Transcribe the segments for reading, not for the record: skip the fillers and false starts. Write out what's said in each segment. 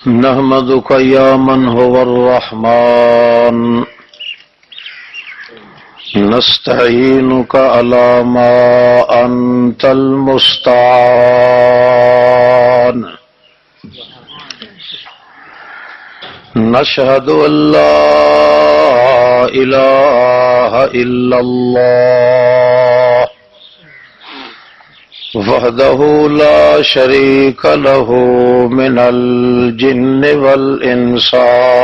نحمدك يا من هو الرحمن نستعينك على ما أنت المستعان نشهد أن لا إله إلا الله وحده لا شريك له من الجن والإنسان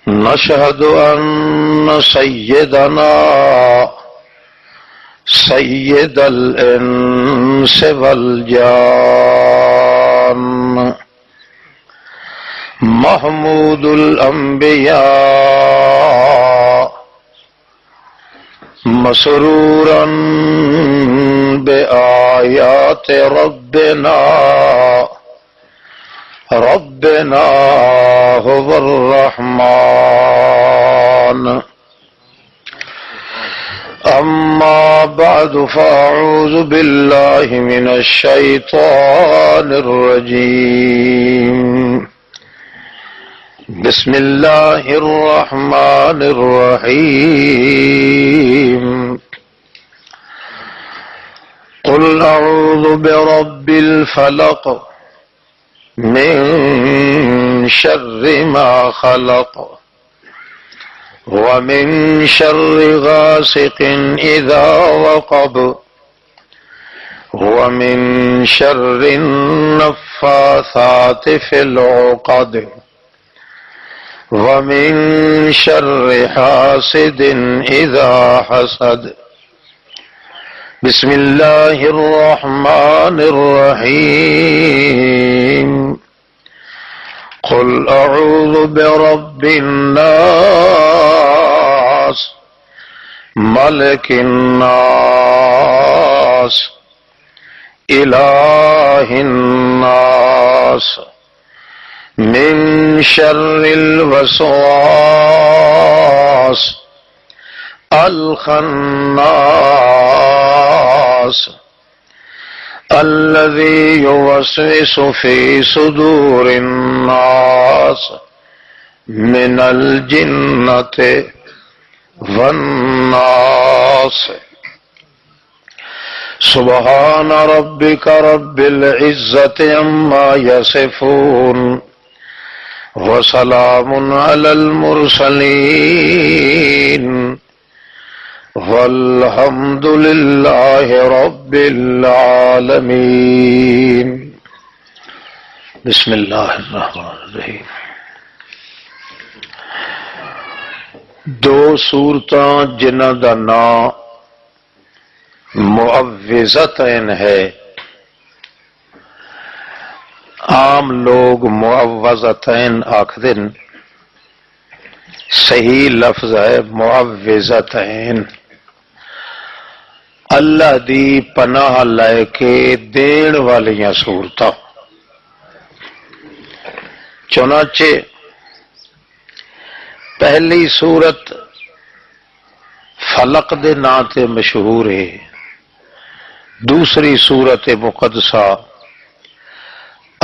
نشهد أن سيدنا سيد الإنس والجان محمود الأنبياء مسرورا بآيات ربنا هو الرحمن أما بعد فأعوذ بالله من الشيطان الرجيم بسم الله الرحمن الرحيم قل أعوذ برب الفلق من شر ما خلق ومن شر غاسق إذا وقب ومن شر النفاثات في العقد ومن شر حاسد إذا حسد بسم الله الرحمن الرحيم قل أعوذ برب الناس ملك الناس إله الناس من شر الوسواس الخناس الذي يوسوس في صدور الناس من الجنة والناس سبحان ربك رب العزة عما يصفون وسلام على المرسلين والحمد لله رب العالمين بسم الله الرحمن الرحیم دو سورتاں جنہ دا نام معوذتین ہے، عام لوگ معوذتین آکھدن، صحیح لفظ ہے معوذتین۔ اللہ دی پناہ لے کے دین والیاں صورتاں، چنانچہ پہلی صورت فلق دے نام تے مشہور ہے، دوسری صورت مقدسہ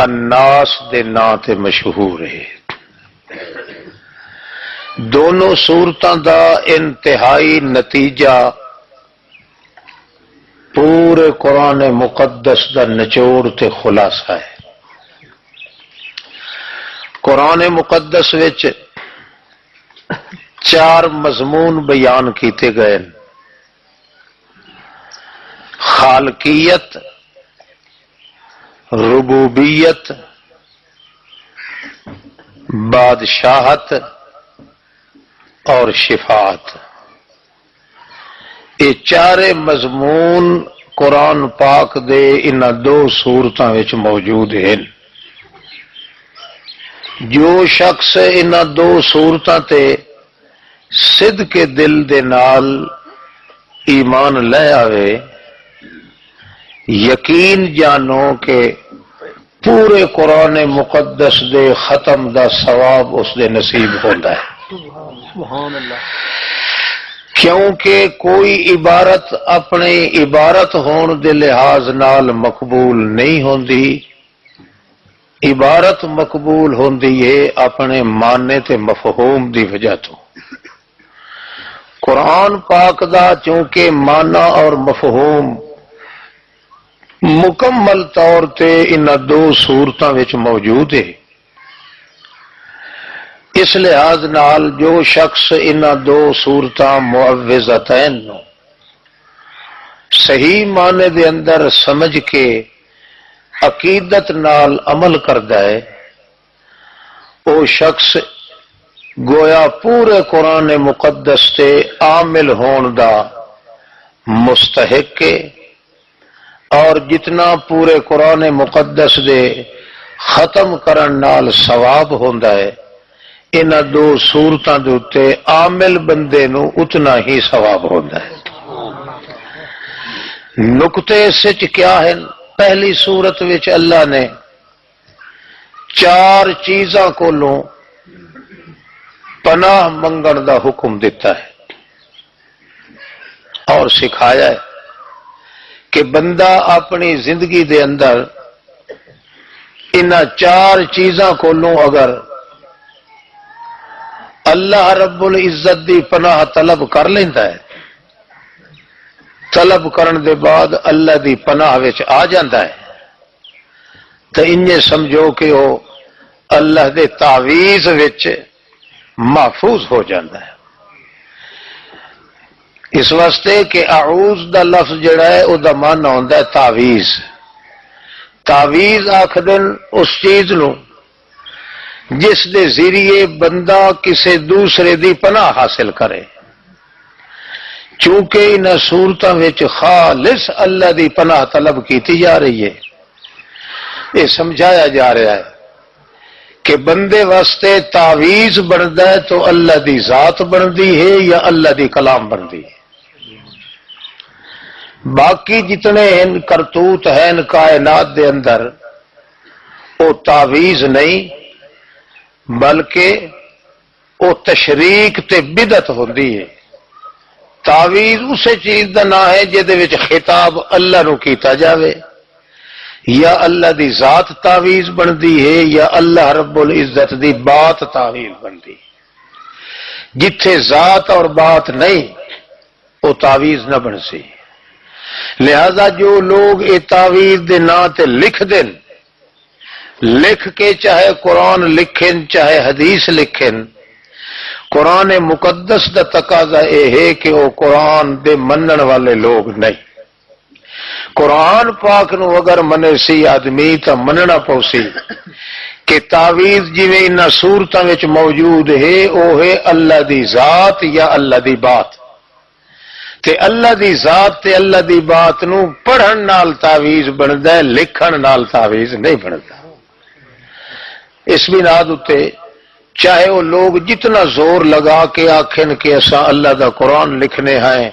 الناس دے نام تے مشہور ہے۔ دونوں صورتاں دا انتہائی نتیجہ پورے قرآن مقدس دا نچوڑ تے خلاصہ ہے۔ قرآن مقدس وچ چار مضمون بیان کیتے گئے: خالقیت، ربوبیت، بادشاہت اور شفاعت۔ یہ چارے مضمون قرآن پاک دے ان دو صورتاں وچ موجود ہیں۔ جو شخص ان دو صورتاں تے صدق دل دے نال ایمان لے آوے، یقین جانو کہ پورے قرآن مقدس دے ختم دا ثواب اس دے نصیب ہوتا ہے۔ سبحان اللہ۔ کیونکہ کوئی عبارت اپنی عبارت ہون دے لحاظ نال مقبول نہیں ہوندی، عبارت مقبول ہوندی ہے اپنے معنی تے مفہوم دی وجہ تو۔ قرآن پاک دا چونکہ معنی اور مفہوم مکمل طور تے ان دو صورتاں وچ موجود ہے، اس لحاظ نال جو شخص ان دو صورتاں معوذتین نو صحیح معنی دے اندر سمجھ کے عقیدت نال عمل کردا ہے، او شخص گویا پورے قرآن مقدس تے عامل ہون دا مستحق ہے، اور جتنا پورے قرآن مقدس دے ختم کرن نال ثواب ہوندا ہے، ان دو صورتاں دے اتے عامل بندے نو اتنا ہی ثواب ہوندا ہے۔ نقطے سچ کیا ہے؟ پہلی صورت وچ اللہ نے چار چیزاں کولوں پناہ منگن دا حکم دیتا ہے اور سکھایا ہے کہ بندہ اپنی زندگی دے اندر ان چار چیزاں کولوں اگر اللہ رب العزت دی پناہ طلب کر لیندا ہے، طلب کرن دے بعد اللہ دی پناہ وچ آ جاندا ہے، تو انہیں سمجھو کہ وہ اللہ دے تعویذ وچ محفوظ ہو جاتا ہے۔ اس واسطے کہ اعوذ دا لفظ جڑا ہے او دا معنی ہوندا ہے تعویذ۔ تعویذ آکھدن اس چیز نو جس دے ذریعے بندہ کسی دوسرے دی پناہ حاصل کرے، چونکہ ان صورتاں وچ خالص اللہ دی پناہ طلب کیتی جا رہی ہے، یہ سمجھایا جا رہا ہے کہ بندے واسطے تعویذ بنتا ہے تو اللہ دی ذات بنتی ہے یا اللہ دی کلام بنتی ہے۔ باقی جتنے ہیں کرتوت ہیں کائنات دے اندر وہ تعویذ نہیں بلکہ وہ تشریک تے بدعت ہوندی ہے۔ تعویذ اسے چیز دا نام ہے جہدے وچ خطاب اللہ نو کیتا جاوے، یا اللہ دی ذات تعویذ بنتی ہے یا اللہ رب العزت دی بات تعویذ بنتی ہے۔ جتھے ذات اور بات نہیں وہ تعویذ نہ بن سی۔ لہذا جو لوگ یہ تعویذ دے نا تے لکھ دین، لکھ کے چاہے قرآن لکھیں چاہے حدیث لکھیں، قرآن مقدس دا تقاضا یہ ہے کہ وہ قرآن دے منن والے لوگ نہیں۔ قرآن پاک نو اگر منے سی آدمی تو مننا پوسی کہ تعویذ جویں ان صورتاں وچ موجود ہے او ہے اللہ دی ذات یا اللہ دی بات، تے اللہ دی ذات تے اللہ دی بات نو پڑھن نال تعویذ بندا ہے، لکھن نال تعویذ نہیں بندا۔ اس بنیاد اتے چاہے وہ لوگ جتنا زور لگا کے آکھن کہ اساں اللہ دا قرآن لکھنے ہیں،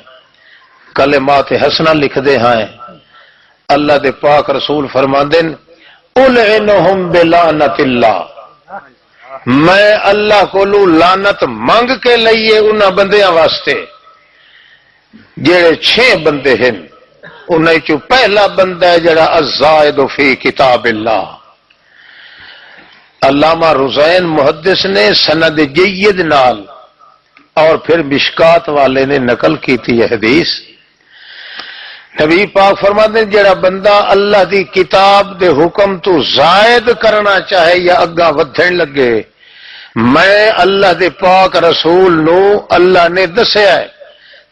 کلمات حسنہ لکھ دے ہیں، اللہ دے پاک رسول فرماندے اُلْعِنُهُمْ بِلَعْنَةِ اللَّهِ، میں اللہ کو لعنت مانگ کے لئیے انہاں بندیاں واسطے جڑے 6 بندے ہیں، انہاں چوں پہلا بندہ ہے جڑا الزائد فی کتاب اللہ۔ علامہ رزین محدث نے سند جید نال اور پھر مشکات والے نے نقل کی تھی یہ حدیث۔ نبی پاک فرماتے ہیں جڑا بندہ اللہ دی کتاب دے حکم تو زائد کرنا چاہے یا اگا ودھن لگے، میں اللہ دے پاک رسول نو اللہ نے دسیا ہے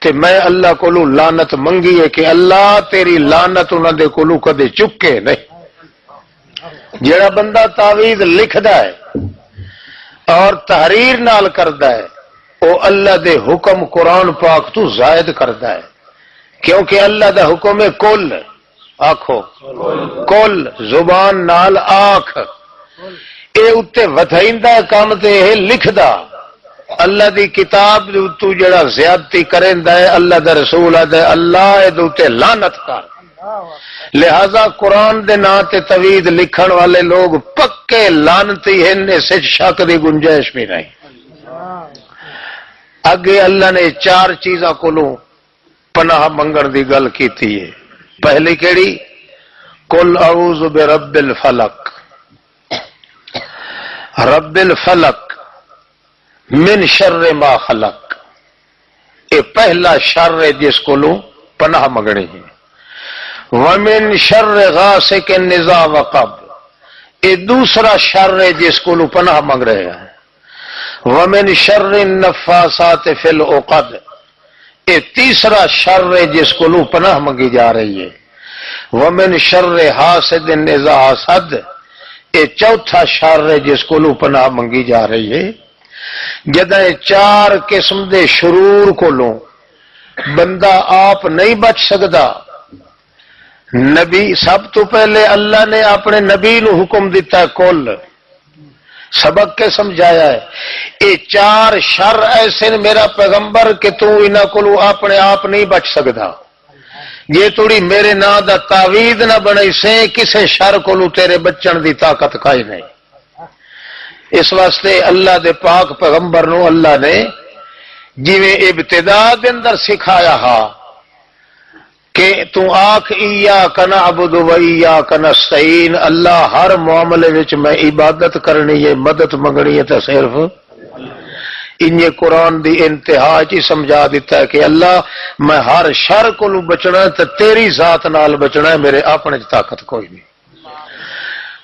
کہ میں اللہ کو لعنت منگی ہے کہ اللہ تیری لعنت انہاں دے کولو کدے چکے نہیں۔ جڑا بندہ تعویذ لکھدا ہے اور تحریر نال کردا ہے وہ اللہ دے حکم قرآن پاک تو زائد کردا ہے، کیونکہ اللہ دا حکم ہے کل، آکھو کل، زبان نال آکھ، اے اتے ودھائندہ کام تے ہے لکھدا۔ اللہ دی کتاب دے تو جڑا زیادتی کریندا ہے اللہ دا رسول ہے اللہ اے دے لعنت کر۔ لہذا قرآن دے نا تے تعویذ لکھن والے لوگ پکے لعنتی ہیں، اس شک دی گنجائش بھی نہیں۔ اگے اللہ نے 4 چیزاں کولوں پناہ منگن دی گل کیتی ہے۔ پہلی کیڑی؟ قل اعوذ برب الفلق، رب الفلق من شر ما خلق، یہ پہلا شر ہے جس کو پناہ منگنی ہے. ومن شر غاسق اذا وقب، یہ دوسرا شر ہے جس کو پناہ منگ رہے ہیں. ومن شر النفاثات فی العقد، یہ تیسرا شر ہے جس کو پناہ منگی جا رہی ہے. ومن شر حاسد اذا حسد، یہ چوتھا شر ہے جس کو پناہ منگی جا رہی ہے. جدہ چار قسم دے شرور کو بندہ آپ نہیں بچ سکتا. نبی سب تو پہلے اللہ نے اپنے نبی نو حکم دیتا ہے، کل سبق کے سمجھایا ہے. یہ چار شر ایسے نے میرا پیغمبر کہ تو انہاں کو اپنے آپ نہیں بچ سکتا. یہ تھوڑی میرے نا دا تعویذ نہ بنے سے کسے شر کو تیرے بچن دی طاقت کائی نہیں. اس واسطے اللہ دے پاک پیغمبر نو اللہ نے جویں ابتدا دے اندر سکھایا ہا کہ تو آکھ ایاک نعبد و ایاک نستعین، اللہ ہر معاملے وچ میں عبادت کرنی ہے، مدد منگنی ہے تو صرف انہیں قرآن دی انتہا چی سمجھا دیتا ہے کہ اللہ میں ہر شر کو بچنا تو تیری ذات نال بچنا ہے، میرے اپنے طاقت کوئی نہیں.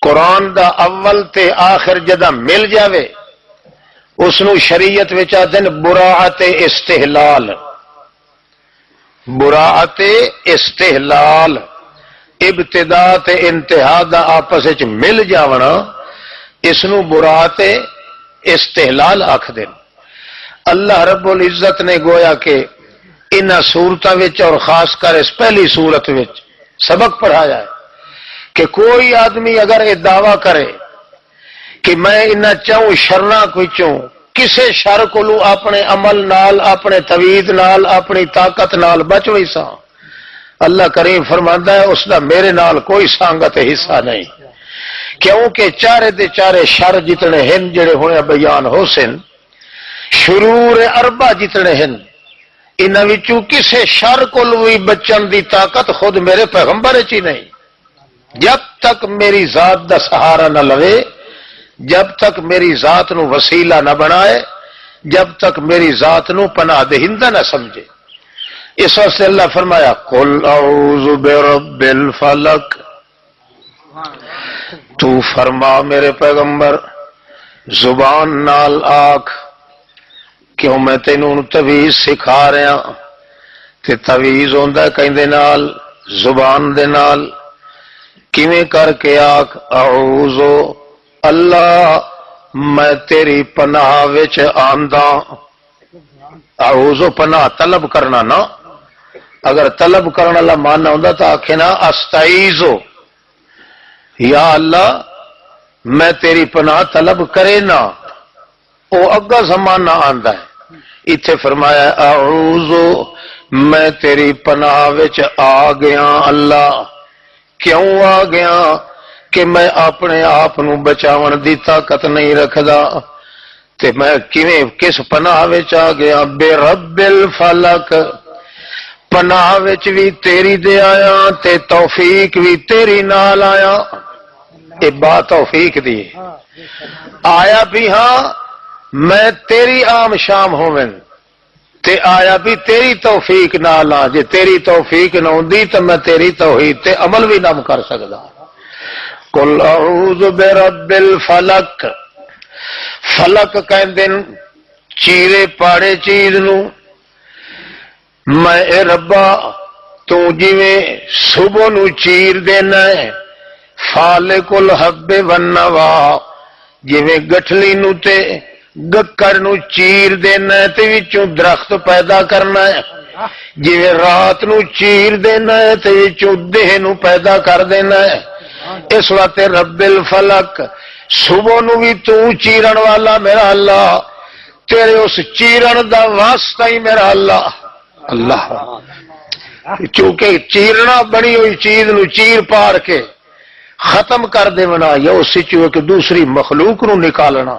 قرآن دا اول تے آخر جدہ مل جاوے اس نو شریعت وچ آدن براعت استحلال. براعت استحلال ابتدا تے انتہا دا آپس وچ مل جاونا، اس نو براعت استحلال آکھ دین. اللہ رب العزت نے گویا کہ انہاں صورتاں وچ اور خاص کر اس پہلی صورت وچ سبق پڑھایا ہے کہ کوئی آدمی اگر یہ دعویٰ کرے کہ میں انہاں چاہوں شرنا کوئی چاہوں کسے شر کو اپنے عمل نال، اپنے توید نال، اپنی طاقت نال بچ وی سا، اللہ کریم فرماندا ہے اس دا میرے نال کوئی سانگت حصہ نہیں. کیونکہ چارے دے چارے شر جتنے ہیں جڑے ہونے بیان ہو سن، شرور اربع جتنے ہیں انہاں وچوں کسے شر کو بچن دی طاقت خود میرے پیغمبر چ نہیں. جب تک میری ذات دا سہارا نہ لوے، جب تک میری ذات نو وسیلہ نہ بنائے، جب تک میری ذات نو پناہ دہندہ نہ سمجھے. اس واسطے اللہ فرمایا قل اعوذ برب الفلق، تو فرما میرے پیغمبر زبان نال آکھ، کیوں میں تینوں تویز سکھا رہا. تے تویز ہوندا کہندے نال زبان دے نال، کیویں کر کے آکھ اعوذ اللہ میں تیری پناہ وچ آندا. اعوذ پناہ طلب کرنا نا، اگر طلب کرنا والا ماننا ہوندا تو آکھے نا استعیذ، یا اللہ میں تیری پناہ طلب کرے نا، او اگا زمانہ آندا ہے. ایتھے فرمایا اعوذ میں تیری پناہ وچ آ گیا اللہ. کیوں آ گیا؟ کہ میں اپنے آپ نو بچاون دی طاقت نہیں رکھدا. تے میں کیویں کس پناہ وچ آ گیا؟ بے رب الفلق، پناہ وچ بھی تیری دے آیا تے توفیق بھی تیری نال آیا. اے با توفیق دی آیا بھی ہاں میں تیری عام شام ہوویں تے آیا بھی تیری توفیق نال آ. جے تیری توفیق نہ ہوندی تے میں تیری توحید تے عمل بھی نہ کر سکدا. قل اعوذ برب الفلق، فلق کہندے چیرے پاڑے چیز نو. میں اے ربا تو جویں صبح نو چیر دینا ہے، فالق الحب والنوا، جویں گٹھلی نو تے گکڑ نو چیر دینا ہے تے وچوں درخت پیدا کرنا ہے، جویں رات نو چیر دینا ہے تے وچوں دیہ نو پیدا کر دینا ہے. اس وقت رب الفلق صبح نو بھی تو چیرن والا میرا اللہ، تیرے اس چیرن دا واسطہ ہی میرا اللہ. اللہ چونکہ چیرنا بنی ہوئی چیز نو چیر پار کے ختم کر دینا یا اس سے کہ دوسری مخلوق نو نکالنا،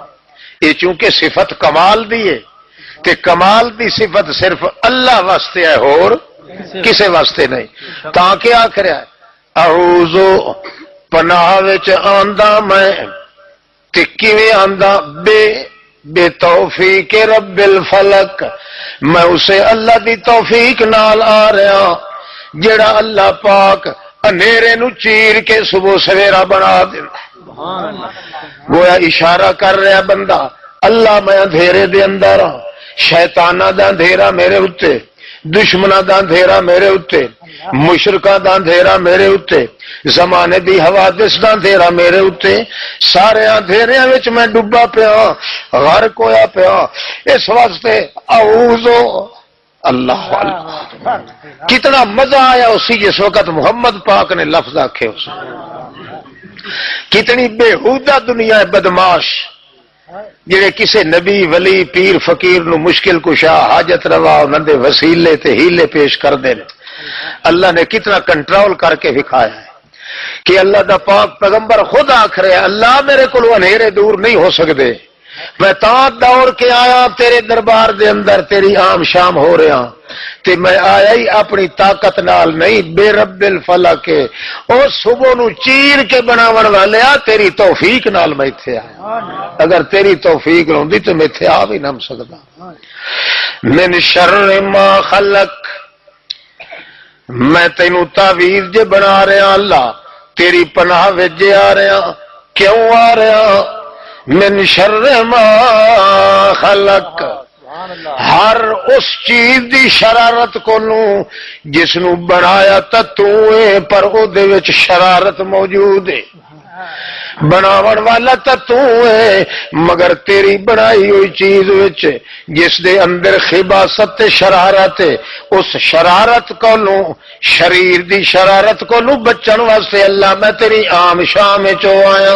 یہ چونکہ صفت کمال دی ہے تے کمال دی صفت صرف اللہ واسطے ہے اور کسے واسطے نہیں. تاکہ آخر اعوذ پناہ وچ آندا میں تے کیویں آندا بے توفیق رب الفلک، میں اسے اللہ دی توفیق نال آ رہا جڑا اللہ پاک اندھیرے نو چیر کے صبح سویرا بنا دیندا۔ گویا اشارہ کر رہا بندہ اللہ میں اندھیرے دے اندر ہاں، شیطاناں دا اندھیرا میرے اتے، دشمناں دا اندھیرا میرے اتے، مشرکاں دا اندھیرا میرے اتے، زمانے دی حوادث دا اندھیرا میرے اتے، سارے اندھیریاں وچ میں ڈبا پیا، غرق ہویا پیا۔ اس واسطے اعوذ اللہ کتنا مزہ آیا اسی جس وقت محمد پاک نے لفظ آکھے اسے۔ کتنی بےہودہ دنیا ہے بدماش جڑے کسے نبی ولی پیر فقیر نو مشکل کشا حاجت روا انہاں دے وسیلے تے ہیلے پیش کر دے۔ اللہ نے کتنا کنٹرول کر کے دکھایا ہے کہ اللہ دا پاک پیغمبر خود آکھ رہے اللہ میرے کو اندھیرے دور نہیں ہو سکتے، میں تاں دوڑ کے آیا تیرے دربار دے اندر تیری عام شام ہو رہا تے میں آیا ہی اپنی طاقت نال نہیں، بے رب الفلک کے او صبح نو چیر کے بناون والے تیری توفیق نال میں ایتھے آیا، اگر تیری توفیق ہوندی تو میں ایتھے آ بھی نہ سکدا۔ من شر ما خلق، میں تینوں تعویذ جے بنا رہا اللہ تیری پناہ وچ آ رہا، کیوں آ رہا؟ من شر ما خلق، ہر اس چیز دی شرارت کو جس نو بنایا تا تو ہے پر او دے وچ شرارت موجود ہے، بناون والا تا تو ہے مگر تیری بنائی ہوئی چیز وچ جس دے اندر خباثت تے شرارت ہے، اس شرارت کو شریر دی شرارت کو بچن واسطے اللہ میں تیری عام شام چو آیا۔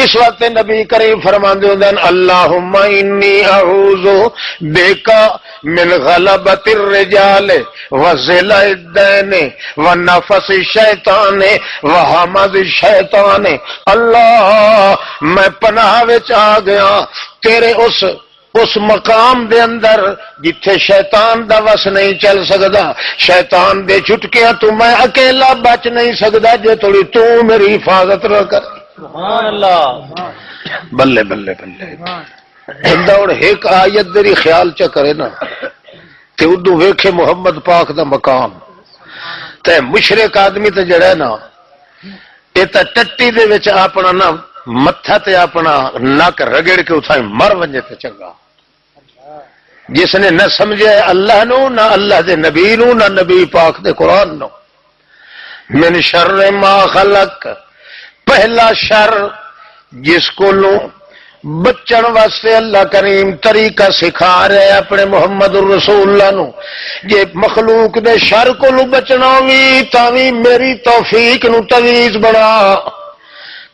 اس وقت نبی کریم فرماندے ہوندے اللہم انی اعوذ بکا من غلبۃ الرجال وذل الدین ونفس الشیطان وحمد الشیطان۔ اللہ میں پناہ وچ آ گیا تیرے اس مقام دے اندر جتھے شیطان دا وس نہیں چل سکدا، شیطان دے چھٹکیاں تو میں اکیلا بچ نہیں سکدا جے تھوڑی تو میری حفاظت نہ کر۔ سبحان اللہ، بلے بلے بلے دوڑ ایک آیت دری خیال چا کرے نا تے ادو ویکھے محمد پاک دا مقام تے مشرک آدمی تے جڑا ہے نا یہ تے ٹٹی دے وچ اپنا نا متھا تے اپنا نک رگڑ کے اتھائیں مر ونجے تے چنگا، جس نے نہ سمجھے اللہ نو نہ اللہ دے نبی نو نہ نبی پاک دے قرآن نو۔ من شر ما خلق، پہلا شر جس کو لو بچن واسطے اللہ کریم طریقہ سکھا رہے اپنے محمد الرسول اللہ نو، جے مخلوق دے شر کو لو بچنا بھی تاوی میری توفیق نو تویز بنا،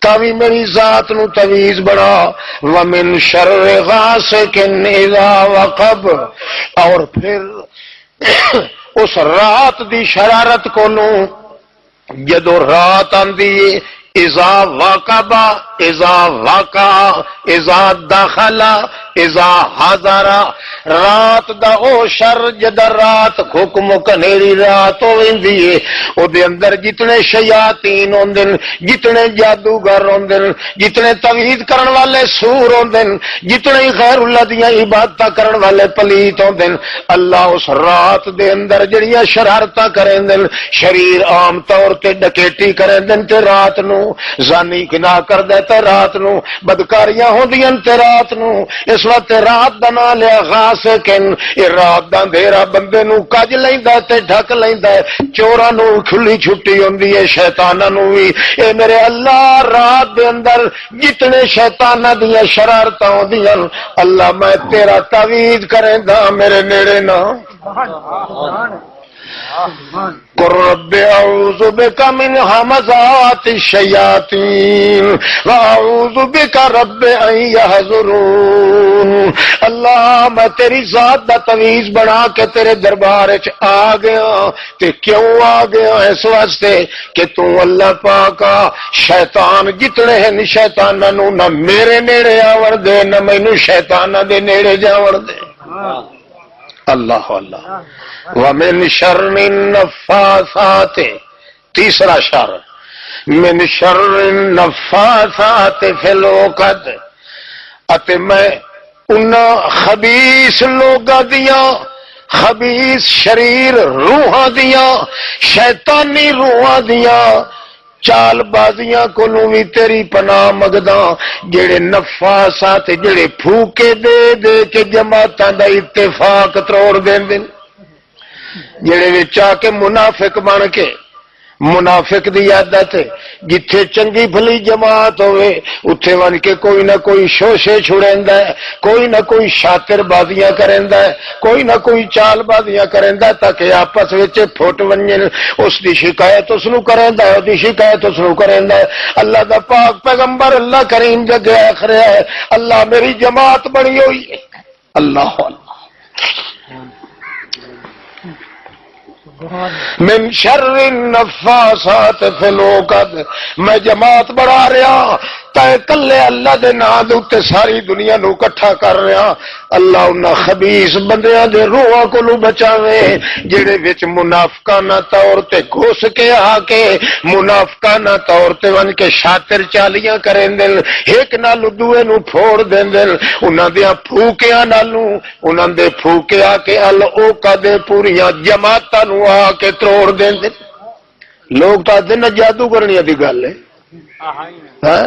تاوی میری ذات نو تویز بنا۔ ومن شر غاسق اذا وقب، اور پھر اس رات دی شرارت کو لو جدو رات آندی اذا واقبا اذا واقع اذا داخلا اذا حضر، رات دا او شر جد رات حکم کنیری رات ہوندی ہے او دے اندر جتنے شیاطین ہوندے جتنے جادوگر ہوندے جتنے توحید کرن والے سور ہوندے جتنے غیر اللہ دیاں عبادتاں کرن والے پلیت ہوندے، اللہ اس رات دے اندر جڑیاں شرارتاں کریندے، شریر عام طور تے ڈکیٹی کریندے تے رات نو زانی گناہ کردے تے رات نو بدکاریاں ہوندیاں تے رات نو، اس وقت رات دا نام لیا غاسقن، یہ رات دا اندھیرا بندے نو کج لیندا تے ڈھک لیندا ہے، چوراں نو کھلی چھٹی ہوندی ہے، شیطاناں نو بھی۔ اے میرے اللہ رات دے اندر جتنے شیطاناں دیاں شرارتاں ہوندیاں اللہ میں تیرا تعویذ کریندا میرے نیڑے نہ۔ قل رب اعوذ بک من همزات الشیاطین واعوذ بک رب ان یحضرون۔ اللہ میں تیری ذات دا تعویذ بنا کے تیرے دربار وچ آ گیا، تے کیوں آ گیا؟ اس واسطے کہ تو اللہ پاکا شیطان جتنے ہیں شیطاناں نو نہ میرے نیڑے آون دے نہ مینوں شیطاناں دے نیڑے جاون دے۔ اللہ اللہ۔ ومن شر النفاثات، تیسرا شر من شر النفاثات فی العقد، اتے میں انہاں خبیث لوگاں دیاں خبیث شریر روحاں دیاں شیطانی روحاں دیاں چال بازیاں کولوں بھی تیری پناہ مگداں جڑے نفاسات جڑے پھوکے دے دے کے جماعتاں دا اتفاق تروڑ دیندے جڑے وچ آ کے منافق بن کے منافق دی عادت جتھے چنگی بھلی جماعت ہوئے اتھے ون کے کوئی نہ کوئی شوشے چھڑیندا ہے کوئی نہ کوئی شاطر بازیاں کریندا ہے کوئی نہ کوئی چال بازیاں کریندا ہے تاکہ آپس وچ پھٹ ونجن اس دی شکایت اس نو کریندا ہے دی شکایت اس نو کریندا ہے اللہ دا پاک پیغمبر اللہ کریم جگہ آخر ہے اللہ میری جماعت بنی ہوئی ہے اللہ من شر النفاسات فی العقد میں جماعت بڑھا رہا تے کلے اللہ دے نام تے ساری دنیا نو اکٹھا کر رہا اللہ انہاں خبیث بندیاں دے روحاں کولو بچاوے جڑے وچ منافقانہ طور تے گھس کے آ کے منافقانہ طور تے ون کے شاطر چالیاں کریندے ایک نال دوے نو پھوڑ دیندے انہاں دیاں پھوکیاں نالوں انہاں دے پھوکے آ کے العقد پوریاں جماعتاں نو آ کے توڑ دیندے لوگ تو آدھے نہ جادو کرنی دی گل ہے ہاں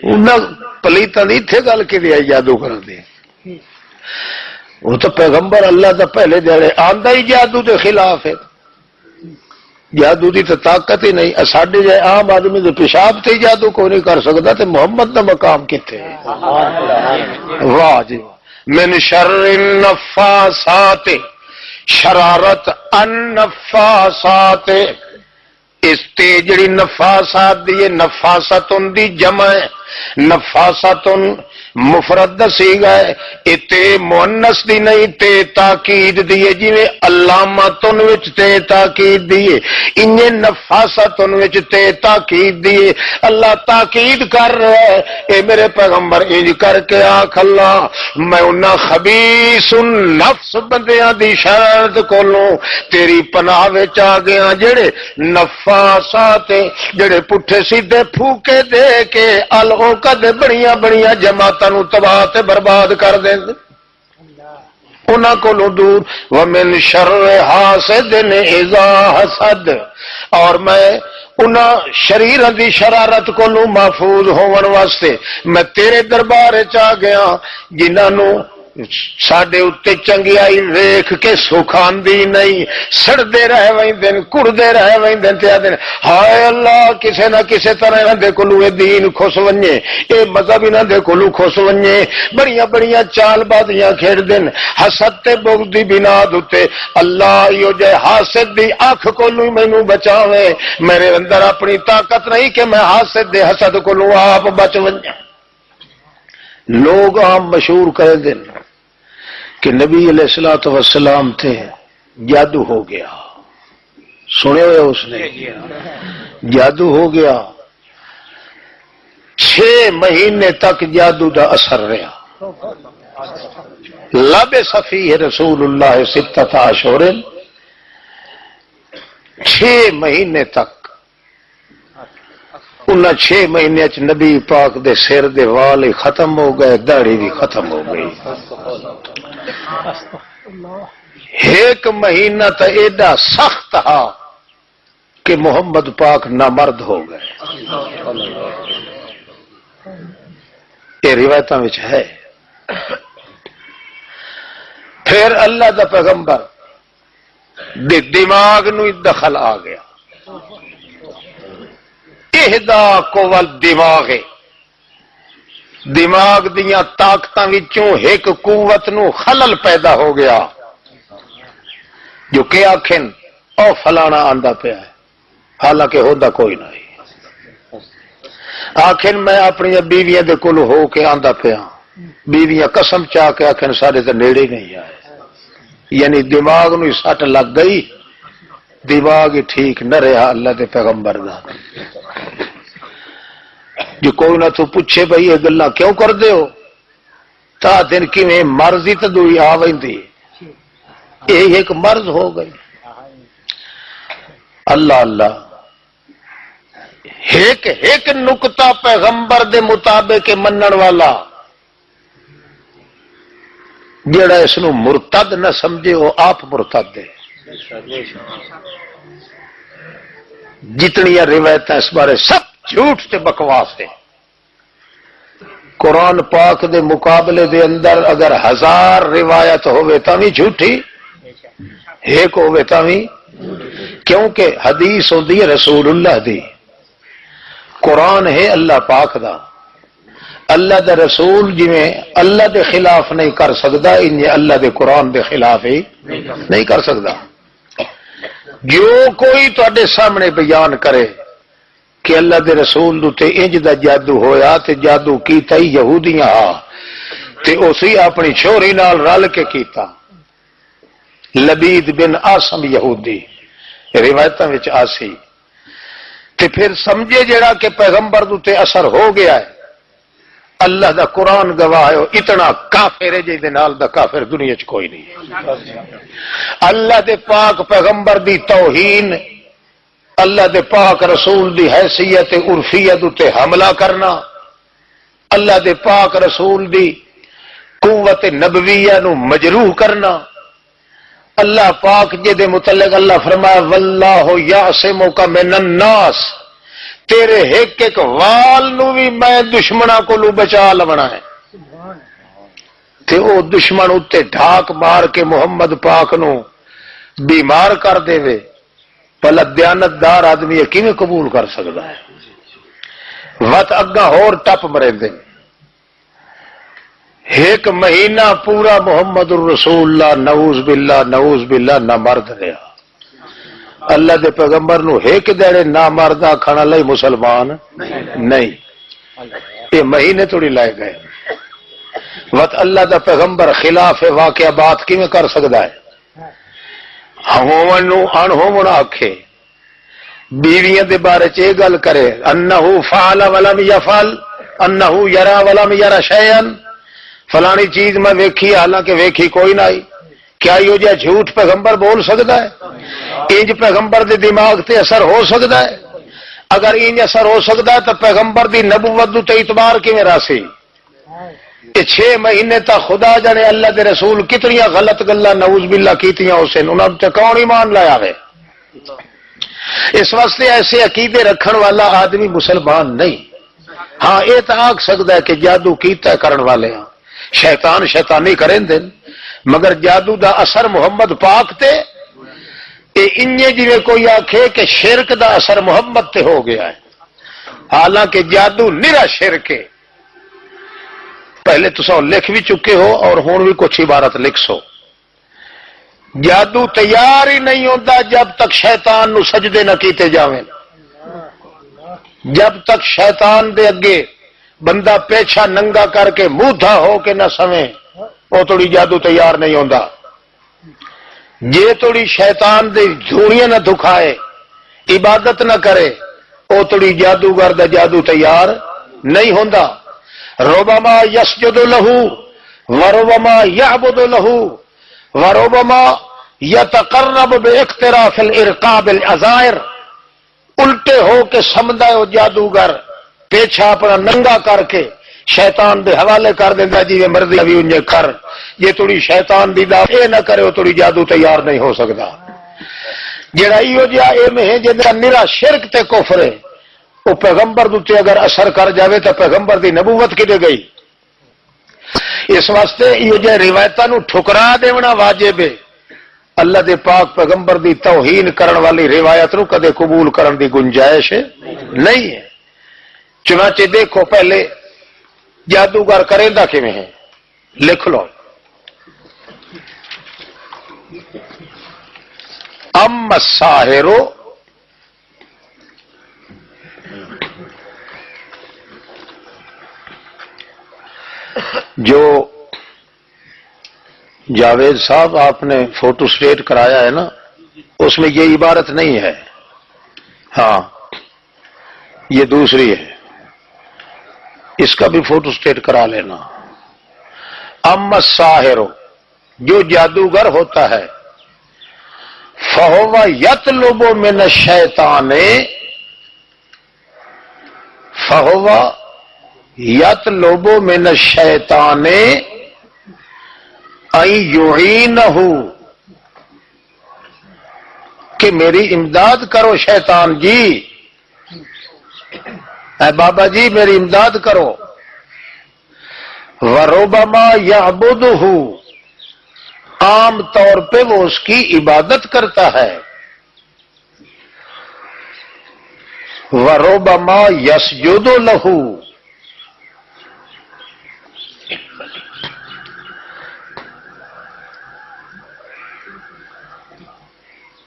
انہاں پلیتاں دی ایتھے گل کی دی جادو کر دے وہ تو پیغمبر اللہ دا پہلے دیڑے آندا ہی جادو دے خلاف ہے جادو دی تو طاقت ہی نہیں ساڈے جے عام آدمی دے پیشاب تے جادو کوئی نہیں کر سکدا تے محمد دا مقام کتے واہ جی من شر النفاسات شرارت النفاسات اس تے جڑی نفاسات دی نفاستن دی جمع ہے نفاستن مفرد سیگا ہے اتے مؤنث دی نہیں تے تاکید دیئے جویں علامتن وچ تے تاکید دیئے انہیں نفاستن وچ تے تاکید دیئے اللہ تاکید کر رہا ہے اے میرے پیغمبر انج کر کے آکھ اللہ میں انہاں خبیث نفس بندیاں دی شرارت کولوں تیری پناہ وچ آ گیا جڑے نفاسات جڑے پٹھے سیدھے پھوکے دے کے العقد بڑیاں بڑیاں جماعتاں نو تباہ تے برباد کر دیں انہاں کولوں دور ومن شر حاسد اذا حسد اور میں انہاں شریراں دی شرارت کولوں محفوظ ہون واسطے میں تیرے دربار وچ آ گیا جنہاں نو ساڈے اتے چنگیائی ویکھ کے سکھاندی نہیں سڑدے رہ ویندن کڑدے رہ ویندن تے آدن ہائے اللہ کسے نہ کسے طرح انہاں دے کولوں اے دین کھس ونجے اے مذہب انہاں دے کولوں کھس ونجے بڑیاں بڑیاں چال بازیاں کھیڑ دن حسد تے بغض دی بنا دتے اللہ یو جے حاسد دی اکھ کولوں مینوں بچاوے میرے اندر اپنی طاقت نہیں کہ میں حاسد دے حسد کولوں آپ بچ ونجا لوگ عام مشہور کر دن کہ نبی علیہ الصلوۃ والسلام تھے جادو ہو گیا سنے ہوئے اس نے جادو ہو گیا 6 مہینے تک جادو دا اثر رہا لبس فیہ رسول اللہ 6 اشہر 6 مہینے تک انہاں 6 مہینے چ نبی پاک دے سر دے وال ہی ختم ہو گئے داڑھی بھی ختم ہو گئی ایک مہینہ تا ایڈا سخت تھا کہ محمد پاک نامرد ہو گئے یہ روایتاں وچ ہے پھر اللہ دا پیغمبر دے دماغ نو دخل آ گیا اہدا قوت دماغ دماغ دیاں طاقتاں وچوں ایک قوت نو خلل پیدا ہو گیا جو کہ آکھن او فلانا آندا پیا ہے حالانکہ ہوندا کوئی نہیں آکھن میں اپنی بیویاں دے کول ہو کے آندا پیا بیویاں قسم چاہ کے آکھن سارے تے نیڑے نہیں آئے یعنی دماغ نو سٹ لگ گئی دماغ ہی ٹھیک نہ رہا اللہ دے پیغمبر دا جو کوئی نہ تو پوچھے بھئی یہ گلاں کیوں کر دے ہو تا دن کیویں مرضی تے دوئی آ ویندی یہ ایک مرض ہو گئی اللہ اللہ ایک نقطہ پیغمبر دے مطابق منن والا جڑا اس نو مرتد نہ سمجھے وہ آپ مرتد ہے. جتنی روایت اس بارے سب جھوٹ تے بکواس ہے. قرآن پاک دے مقابلے دے اندر اگر 1000 روایت ہوئے تاوی جھوٹی ایک ہوئے تاوی، کیونکہ حدیث ہوندی ہے رسول اللہ دی، قرآن ہے اللہ پاک دا. اللہ دے رسول جی میں اللہ دے خلاف نہیں کر سکتا، انہیں اللہ دے قرآن دے خلاف ہی نہیں کر سکتا. جو کوئی تواڈے سامنے بیان کرے کہ اللہ دے رسول تے انج دا جادو ہویا تے جادو کیتا ہی یہودیاں تے اسی اپنی چھوری نال رل کے کیتا. لبید بن آسم یہودی روایتاں وچ آسی. تے پھر سمجھے جڑا کہ پیغمبر تے اثر ہو گیا ہے، اللہ دا قرآن گواہ ہے، اتنا کافر ہے جے دے نال دا کافر دنیا چ کوئی نہیں. اللہ دے پاک پیغمبر دی توہین، اللہ دے پاک رسول دی حیثیت عرفیت تے حملہ کرنا، اللہ دے پاک رسول دی قوت نبویہ نو مجروح کرنا. اللہ پاک جے دے متعلق اللہ فرمایا واللہ یعصمک من الناس، تیرے ایک ایک وال نو بھی میں دشمناں کو لو بچا لونا ہے. تے او دشمن اتے ڈھاک مار کے محمد پاک نو بیمار کر دے وے، پلا دیانتدار آدمی کیویں قبول کر سکتا ہے؟ وت اگا ہور ٹپ مرے دے. ایک مہینہ پورا محمد الرسول اللہ نعوذ باللہ نہ مرد رہا. اللہ دے پیغمبر نو ایک دیڑے نہ مردہ کھانا لئی مسلمان نہیں. یہ مہینے تھوڑی لائے گئے. وت اللہ دا پیغمبر خلاف واقعہ بات کیویں کر سکتا ہے؟ ہومن نو ان ہومن آکھے، بیویاں دے بارے چ یہ گل کرے انہو فعل ولم یفعل انہو یرا ولم یرا شیئا، فلانی چیز میں ویکھی حالانکہ ویکھی کوئی نہ آئی. کیا یہ جا جھوٹ پیغمبر بول سکتا ہے؟ انج پیغمبر دے دماغ تے اثر ہو سکتا ہے؟ اگر انج اثر ہو سکتا ہے تو پیغمبر دی نبوت تے اعتبار کیویں راسی؟ کہ 6 مہینے تک خدا جانے اللہ دے رسول کتنی غلط گلاں نعوذ باللہ کیتیاں حسین، انہاں تے کون ایمان لایا ہے؟ اس واسطے ایسے عقیدے رکھن والا آدمی مسلمان نہیں. ہاں یہ تو آکھ سکتا ہے کہ جادو کیتا ہے کرن والے ہاں، شیطان شیطانی کریں دن، مگر جادو دا اثر محمد پاک تے انجے جویں کوئی آکھے کہ شرک دا اثر محمد تے ہو گیا ہے، حالانکہ جادو نرا شرک ہے. پہلے تو لکھ بھی چکے ہو اور ہون بھی کچھ عبارت لکھ سو. جادو تیار ہی نہیں ہوتا جب تک شیطان نو سجدے نہ کیتے جاویں. جب تک شیطان دے اگے بندہ پیچھا ننگا کر کے موڈھا ہو کے نہ سویں، وہ تھوڑی جادو تیار نہیں ہوتا. جے تھوڑی شیطان دے جھوڑیاں نہ دکھائے، عبادت نہ کرے، وہ تھوڑی جادوگر دا جادو تیار نہیں ہوتا. ربما یسجد لہو وربما یعبد لہو وربما یتقرب باقتراف الارقاب العذائر. الٹے ہو کے سمجھدا ہے وہ جادوگر، پیچھا اپنا ننگا کر کے شیطان دے حوالے کر دینا جی مرضی ابھی انجے کر. یہ تھوڑی شیطان دی دا اے نہ کرے وہ تھوڑی جادو تیار نہیں ہو سکتا. جڑا ایو جہا علم ہے جہاں نرا شرک تے کفر ہے، وہ پیغمبر تے اگر اثر کر جاوے تو پیغمبر دی نبوت کدے گئی. اس واسطے یہ جہ روایتاں نو ٹھکرا دینا واجب ہے. اللہ دے پاک پیغمبر دی توہین کرن والی روایت نو کدے قبول کرن دی گنجائش نہیں ہے. چنانچہ دیکھو پہلے جادوگر کریندا کیویں ہے، لکھ لو. ام الساحر جو جاوید صاحب آپ نے فوٹو سٹیٹ کرایا ہے نا، اس میں یہ عبارت نہیں ہے. ہاں یہ دوسری ہے، اس کا بھی فوٹو سٹیٹ کرا لینا. اما الساحر، جو جادوگر ہوتا ہے، فہو یطلب من الشیطان، فہو یطلب من الشیطان این یعینہ، کہ میری امداد کرو شیطان جی، اے بابا جی میری امداد کرو. وربما یعبدہ، عام طور پہ وہ اس کی عبادت کرتا ہے. وربما یسجد لہ،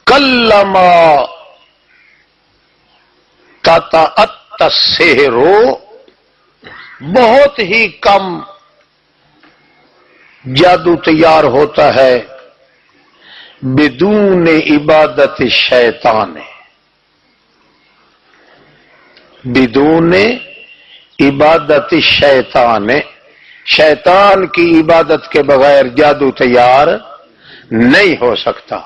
کلما تتأتی السحر، بہت ہی کم جادو تیار ہوتا ہے بدون عبادت شیطان، بدون عبادت شیطان، شیطان کی عبادت کے بغیر جادو تیار نہیں ہو سکتا.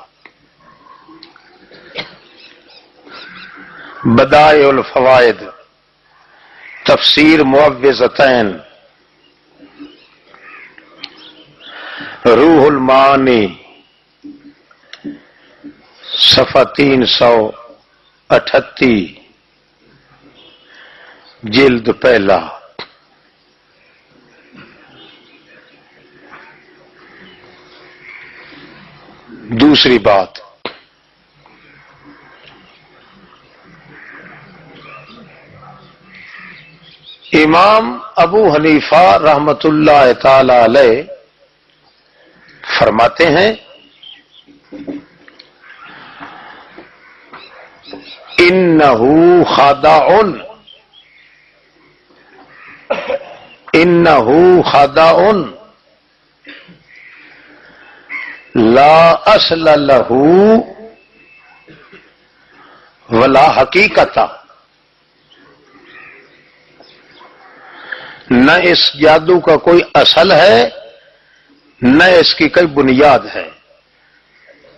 بدائع الفوائد، تفسیر معوذتین، روح المعانی، صفحہ 338، جلد پہلا. دوسری بات، امام ابو حنیفہ رحمت اللہ تعالی علیہ فرماتے ہیں انہ خادع، انہ خادع لا اصل لہ ولا حقیقت، نہ اس جادو کا کوئی اصل ہے نہ اس کی کوئی بنیاد ہے.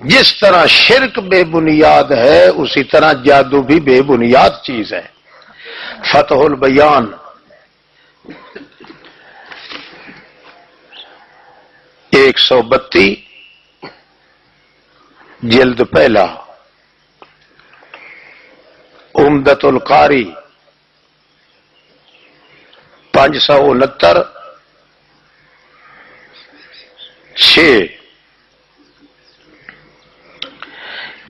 جس طرح شرک بے بنیاد ہے اسی طرح جادو بھی بے بنیاد چیز ہے. فتح البیان، 132، جلد پہلا. عمدۃ القاری، 569، 6.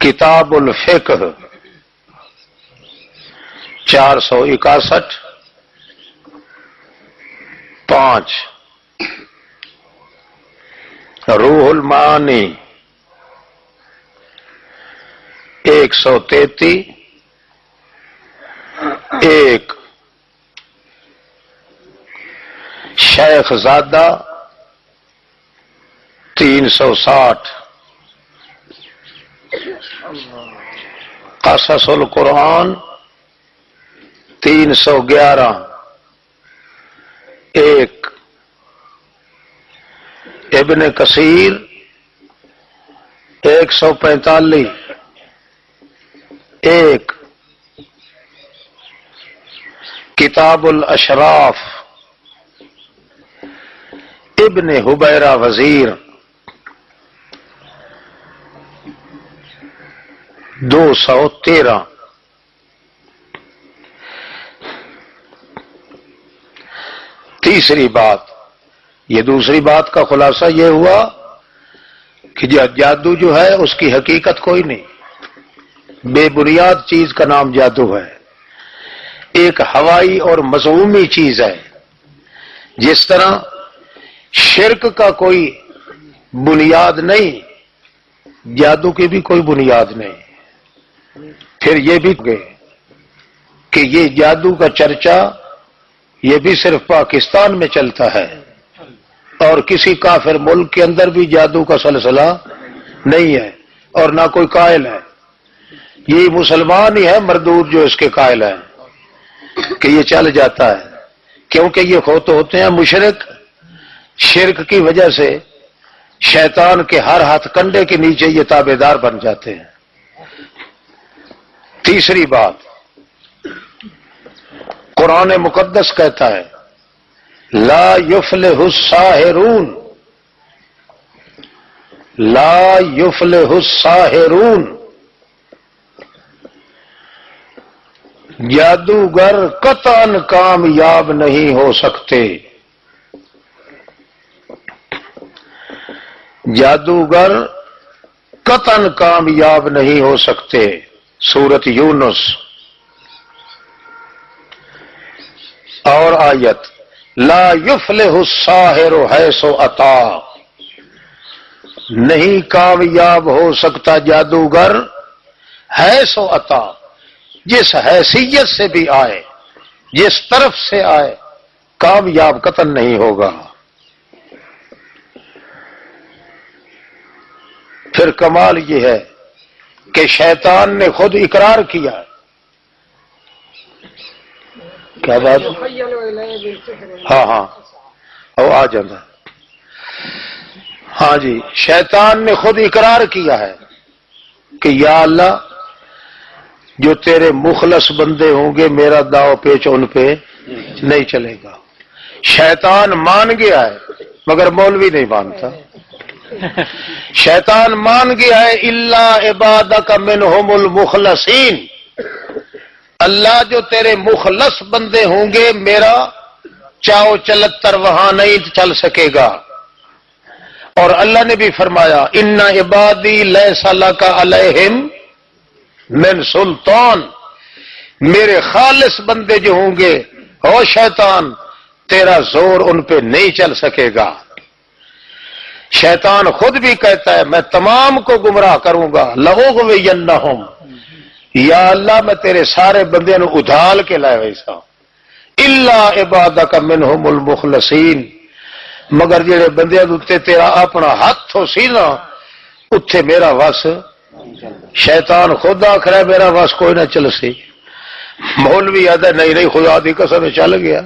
کتاب الفقہ، 461، 5. روح المعانی، 133، 1. شیخ زادہ، 360. قصص القرآن، 311، 1. ابن کثیر، 145، 1. کتاب الاشراف، ابن حبیرہ وزیر، 213. تیسری بات، یہ دوسری بات کا خلاصہ یہ ہوا کہ جادو جو ہے اس کی حقیقت کوئی نہیں، بے بنیاد چیز کا نام جادو ہے، ایک ہوائی اور مذمومی چیز ہے. جس طرح شرک کا کوئی بنیاد نہیں، جادو کی بھی کوئی بنیاد نہیں. پھر یہ بھی کہ یہ جادو کا چرچا یہ بھی صرف پاکستان میں چلتا ہے اور کسی کافر ملک کے اندر بھی جادو کا سلسلہ نہیں ہے اور نہ کوئی قائل ہے. یہ مسلمان ہی ہے مردود جو اس کے قائل ہیں کہ یہ چل جاتا ہے، کیونکہ یہ خود ہوتے ہیں مشرک. شرک کی وجہ سے شیطان کے ہر ہاتھ کنڈے کے نیچے یہ تابع دار بن جاتے ہیں. تیسری بات، قرآن مقدس کہتا ہے لا یفلح الساحرون، لا یفلح الساحرون، جادوگر قطعاً کامیاب نہیں ہو سکتے، جادوگر قطعاً کامیاب نہیں ہو سکتے۔ سورۃ یونس اور آیت لا یفلح الساحر حیث اتی، نہیں کامیاب ہو سکتا جادوگر حیث اتی، جس حیثیت سے بھی آئے، جس طرف سے آئے، کامیاب قطعاً نہیں ہوگا۔ پھر کمال یہ ہے کہ شیطان نے خود اقرار کیا۔ کیا بات؟ ہاں او آ جانا۔ ہاں جی، شیطان نے خود اقرار کیا ہے کہ یا اللہ، جو تیرے مخلص بندے ہوں گے میرا داؤ پیچ ان پہ نہیں چلے گا۔ شیطان مان گیا ہے مگر مولوی نہیں مانتا۔ شیطان مان گیا ہے الا عبادک منہم المخلصین، اللہ جو تیرے مخلص بندے ہوں گے میرا چاو چلتر وہاں نہیں چل سکے گا۔ اور اللہ نے بھی فرمایا ان عبادی لیس لک علیہم من سلطان، میرے خالص بندے جو ہوں گے او شیطان تیرا زور ان پہ نہیں چل سکے گا۔ شیطان خود بھی کہتا ہے میں تمام کو گمراہ کروں گا، لأغوینہم، یا اللہ میں تیرے سارے بندے نو ادھال کے لائے ویسا، الا عبادک منہم المخلصین، مگر جڑے بندے اتنے تیرا اپنا ہاتھ ہو سی نا اتھے میرا وس، شیطان خود آخر ہے میرا وس کوئی نہ چل سی، مولوی آدھا نہیں خدا دی قسم چل گیا،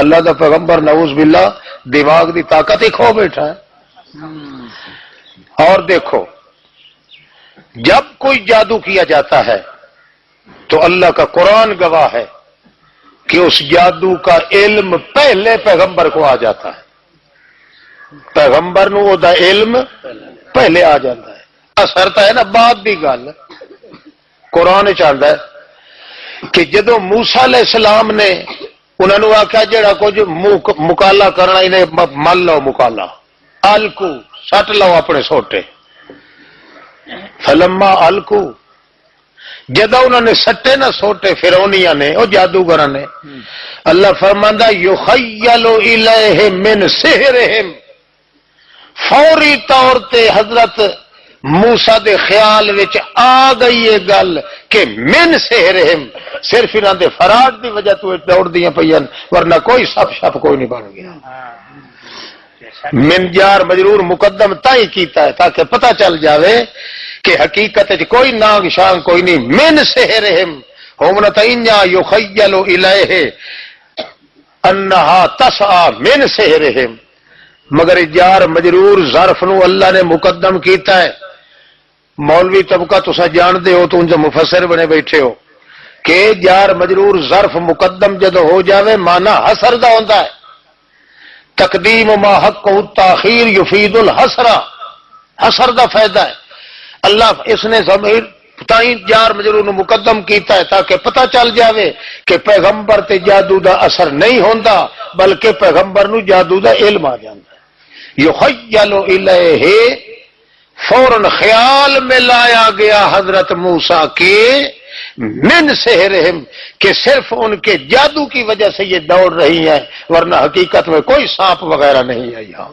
اللہ دا پیغمبر نعوذ باللہ دماغ دی طاقت ہی کھو بیٹھا ہے۔ اور دیکھو جب کوئی جادو کیا جاتا ہے تو اللہ کا قرآن گواہ ہے کہ اس جادو کا علم پہلے پیغمبر کو آ جاتا ہے، پیغمبر نو او دا علم پہلے آ جاتا ہے۔ اثر تو ہے نا بعد دی گل، قرآن چاہتا ہے کہ جدو موسیٰ علیہ السلام نے انہوں نے آخیا جڑا کچھ مکالا کرنا انہیں مل لو، مکالا الکو سٹ لو اپنے سوٹے، فلما الکو، جدو انہوں نے سٹے نہ سوٹے فرعونیاں نے او جادوگراں نے، اللہ فرماندا یخیل الیہ من سحرہم، فوری طور تے حضرت موسیٰ دے خیال وچ آ گئی یہ گل کہ من سحرہم، صرف انہاں دے فراڈ دی وجہ تو دوڑ دیاں پئیاں، ورنہ کوئی سپ شپ کوئی نہیں بن گیا۔ من جار مجرور مقدم تائی کیتا ہے تاکہ پتہ چل جاوے کہ حقیقت کوئی ناگ شان کوئی نہیں۔ من سحرہم ہم نتئنیا یخیل الیہ انہا تسعى من سحرہم، مگر جار مجرور ظرف نو اللہ نے مقدم کیتا ہے۔ مولوی طبقہ تسا جان دے ہو تو ان جو مفسر بنے بیٹھے ہو کہ جار مجرور ظرف مقدم جدو ہو جاوے مانا حسر دا ہوندا ہے، تقدیم ما حق التاخیر یفید الحسر، حسر دا فائدہ ہے۔ اللہ اس نے ضمیر تائیں جار مجرور مقدم کیتا ہے تاکہ پتہ چل جاوے کہ پیغمبر تے جادو دا اثر نہیں ہوندا بلکہ پیغمبر نو جادو دا علم آ جاندا ہے۔ یخیل الیہ، فوراً خیال میں لایا گیا حضرت موسیٰ کے من سحرہم، کہ صرف ان کے جادو کی وجہ سے یہ دوڑ رہی ہیں ورنہ حقیقت میں کوئی سانپ وغیرہ نہیں ہے۔ یہاں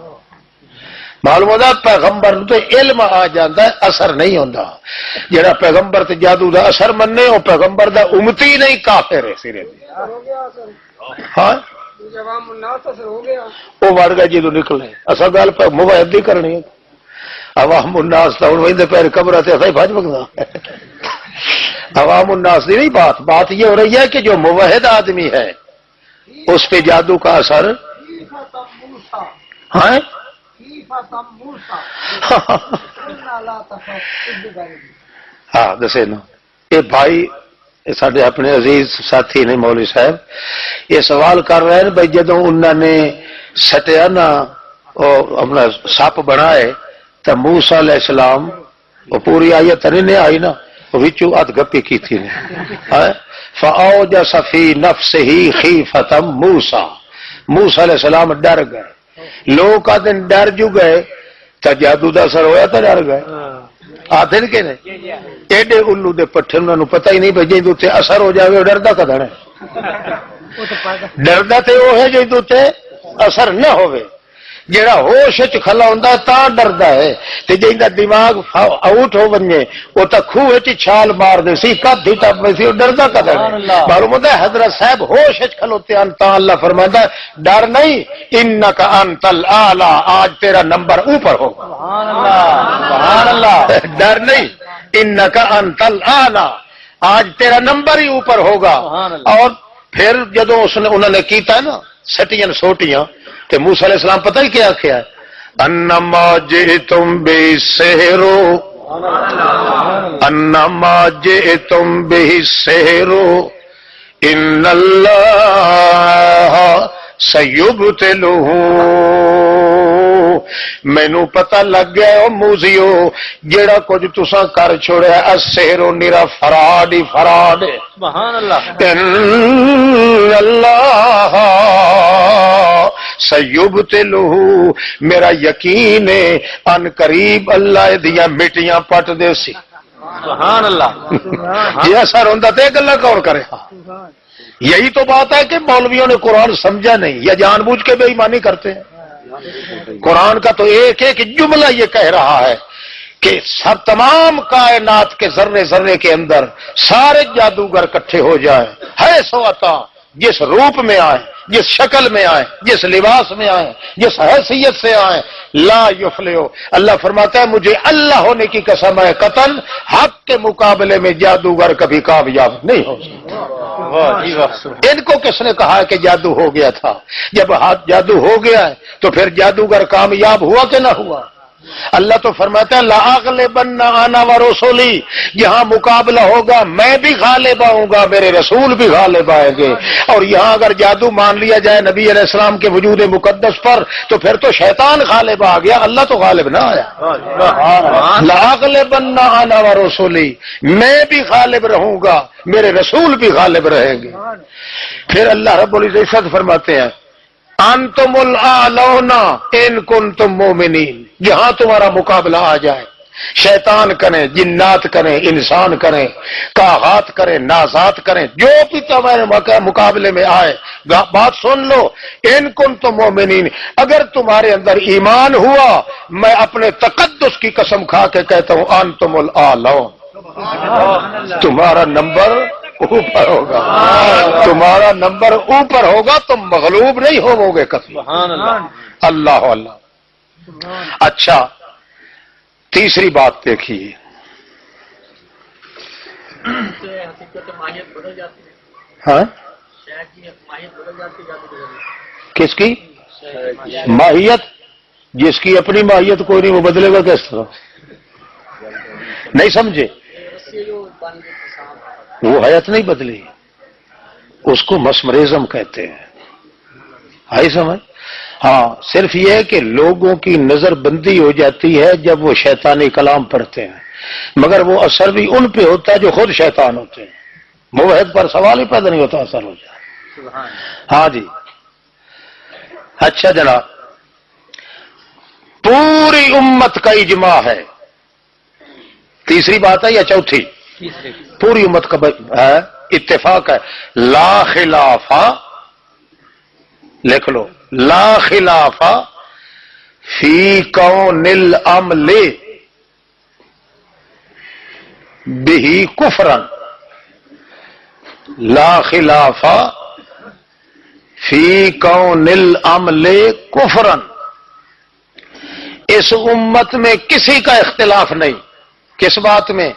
معلوم ہوتا پیغمبر تو علم آ جاتا ہے، اثر نہیں ہوتا۔ جڑا پیغمبر تے جادو دا اثر مننے وہ پیغمبر دا امتی نہیں کافر ہے سرے ہاں وہ وڑ گئے جدو نکلے۔ اصل گل موحد دی کرنی ہے، عوام الناس تو ہوں پیر قبر سے اصل بج بگتا، عوام الناس دی نہیں بات۔ بات یہ ہو رہی ہے کہ جو موحد آدمی ہے اس پہ جادو کا اثر ہاں ہاں دسے نا۔ یہ بھائی سارے اپنے عزیز ساتھی نے مولوی صاحب یہ سوال کر رہے ہیں بھائی جدو انہوں نے سٹیا نا اپنا سپ بنائے تو موسیٰ علیہ السلام وہ پوری آیت نہیں آئی نا، وچوں اد گپی کی تھی فاوجس فی نفسہ خیفۃ موسیٰ، موسیٰ علیہ السلام ڈر گئے، لوگ آدھے ڈر جو گئے تو جادو دا اثر ہویا تو ڈر گئے، آدھے کہ نہیں ایڈے الو دے پٹھے انہوں نے پتہ ہی نہیں بھائی جی تے اثر ہو جاوے وہ ڈردا کدھر ہے، ڈردا تے وہ ہے جی تے اثر نہ ہوئے، جڑا ہوش وچ کھلا ہوندا تا ڈردا ہے، تے جیندا دماغ آؤٹ ہو ونجے او تا کھوہ وچ چھال مار دے سی کد ہی ٹپ سی، او ڈردا کدھر ہے؟ معلوم ہے حضرت صاحب ہوش وچ کھلوتے ہیں تا اللہ فرماتا ہے ڈر نہیں، انک انت الاعلی، آج تیرا نمبر اوپر ہوگا، سبحان اللہ سبحان اللہ، ڈر نہیں، انک انت الاعلی، آج تیرا نمبر ہی اوپر ہوگا۔ اور پھر جدوں اس نے انہوں نے کیتا ہے نا سٹیاں سوٹیاں تے موسیٰ علیہ السلام پتہ ہی کیا کیا ہے، انما جئتم بالسحر انما جئتم بالسحر ان اللہ سیبطلہ، مینوں پتہ لگ گیا او موزیو جیڑا کچھ تساں کر چھوڑیا السحر نرا فراڈ ہی فراڈ، سبحان اللہ، ان اللہ سیبطلہ، میرا یقین ہے ان قریب اللہ دیاں مٹیاں پٹ دے سی، سبحان اللہ، یہ اثر ہوندا تے گلاں کون کرے؟ یہی تو بات ہے کہ مولویوں نے قرآن سمجھا نہیں یا جان بوجھ کے بے ایمانی کرتے ہیں۔ قرآن کا تو ایک ایک جملہ یہ کہہ رہا ہے کہ سب تمام کائنات کے ذرے ذرے کے اندر سارے جادوگر اکٹھے ہو جائیں، ہے سو عطا، جس روپ میں آئے، جس شکل میں آئے، جس لباس میں آئے، جس حیثیت سے آئے، لا یفلحو، اللہ فرماتا ہے مجھے اللہ ہونے کی قسم ہے قطعاً حق کے مقابلے میں جادوگر کبھی کامیاب نہیں ہو سکتا۔ ان کو کس نے کہا ہے کہ جادو ہو گیا تھا؟ جب ہاتھ جادو ہو گیا ہے تو پھر جادوگر کامیاب ہوا کہ نہ ہوا؟ اللہ تو فرماتا ہے لَأَغْلِبَنَّ أَنَا وَرُسُلِي، یہاں مقابلہ ہوگا میں بھی غالب آؤں گا، میرے رسول بھی غالب آئیں گے۔ اور یہاں اگر جادو مان لیا جائے نبی علیہ السلام کے وجود مقدس پر تو پھر تو شیطان غالب آ گیا، اللہ تو غالب نہ آیا۔ لَأَغْلِبَنَّ أَنَا وَرُسُلِي، میں بھی غالب رہوں گا، میرے رسول بھی غالب رہیں گے۔ پھر اللہ رب العزت فرماتے ہیں انتم الاعلون ان کنتم مومنین، جہاں تمہارا مقابلہ آ جائے، شیطان کریں، جنات کریں، انسان کریں، کاغات کریں، نازات کریں، جو بھی تمہارے مقابلے میں آئے، بات سن لو، ان کنتم مومنین، اگر تمہارے اندر ایمان ہوا میں اپنے تقدس کی قسم کھا کے کہتا ہوں انتم الاعلون، تمہارا نمبر اوپر ہوگا، تمہارا نمبر اوپر ہوگا، تم مغلوب نہیں ہوو گے کبھی۔ اللہ اللہ۔ اچھا تیسری بات دیکھیے، ہاں کس کی ماہیت؟ جس کی اپنی ماہیت کوئی نہیں وہ بدلے گا کس طرح؟ نہیں سمجھے؟ وہ حیات نہیں بدلی، اس کو مسمرزم کہتے ہیں، آئی سمجھ؟ ہاں صرف یہ ہے کہ لوگوں کی نظر بندی ہو جاتی ہے جب وہ شیطانی کلام پڑھتے ہیں، مگر وہ اثر بھی ان پہ ہوتا ہے جو خود شیطان ہوتے ہیں، موحد پر سوال ہی پیدا نہیں ہوتا، اثر ہو جائے۔ ہاں جی اچھا جناب، پوری امت کا اجماع ہے، تیسری بات ہے یا چوتھی؟ پوری امت کا اتفاق ہے، لا خلاف، لکھ لو، لا خلاف فی کون العمل بہ کفرا، لا خلاف فی کون العمل کفرا، اس امت میں کسی کا اختلاف نہیں، کس بات میں؟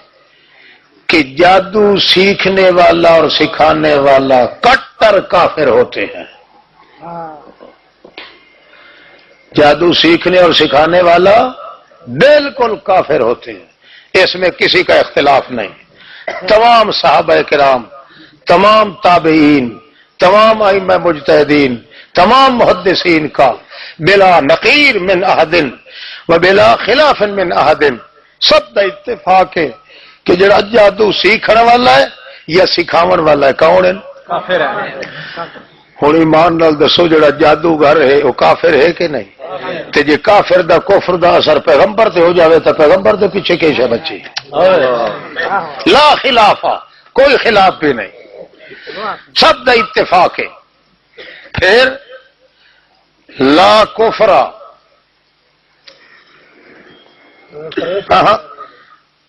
کہ جادو سیکھنے والا اور سکھانے والا کٹر کافر ہوتے ہیں، جادو سیکھنے اور سکھانے والا بالکل کافر ہوتے ہیں، اس میں کسی کا اختلاف نہیں۔ تمام صحابہ کرام، تمام تابعین، تمام ائمہ مجتہدین، تمام محدثین کا بلا نقیر من احد وبلا خلاف من احد، سب دا اتفاق ہے کہ جڑا جادو سیکھنے والا ہے یا سکھاون والا ہے کون ہے؟ کافر ہے. ہن ایمان نال دسو جڑا جادوگر ہے وہ کافر ہے کہ نہیں؟ تے جے کافر دا کفر دا اثر پیغمبر تے ہو جاوے تو پیغمبر دے پیچھے کیسے بچی؟ لا خلاف، کوئی خلاف بھی نہیں، سب دا اتفاق ہے. پھر لا کفر،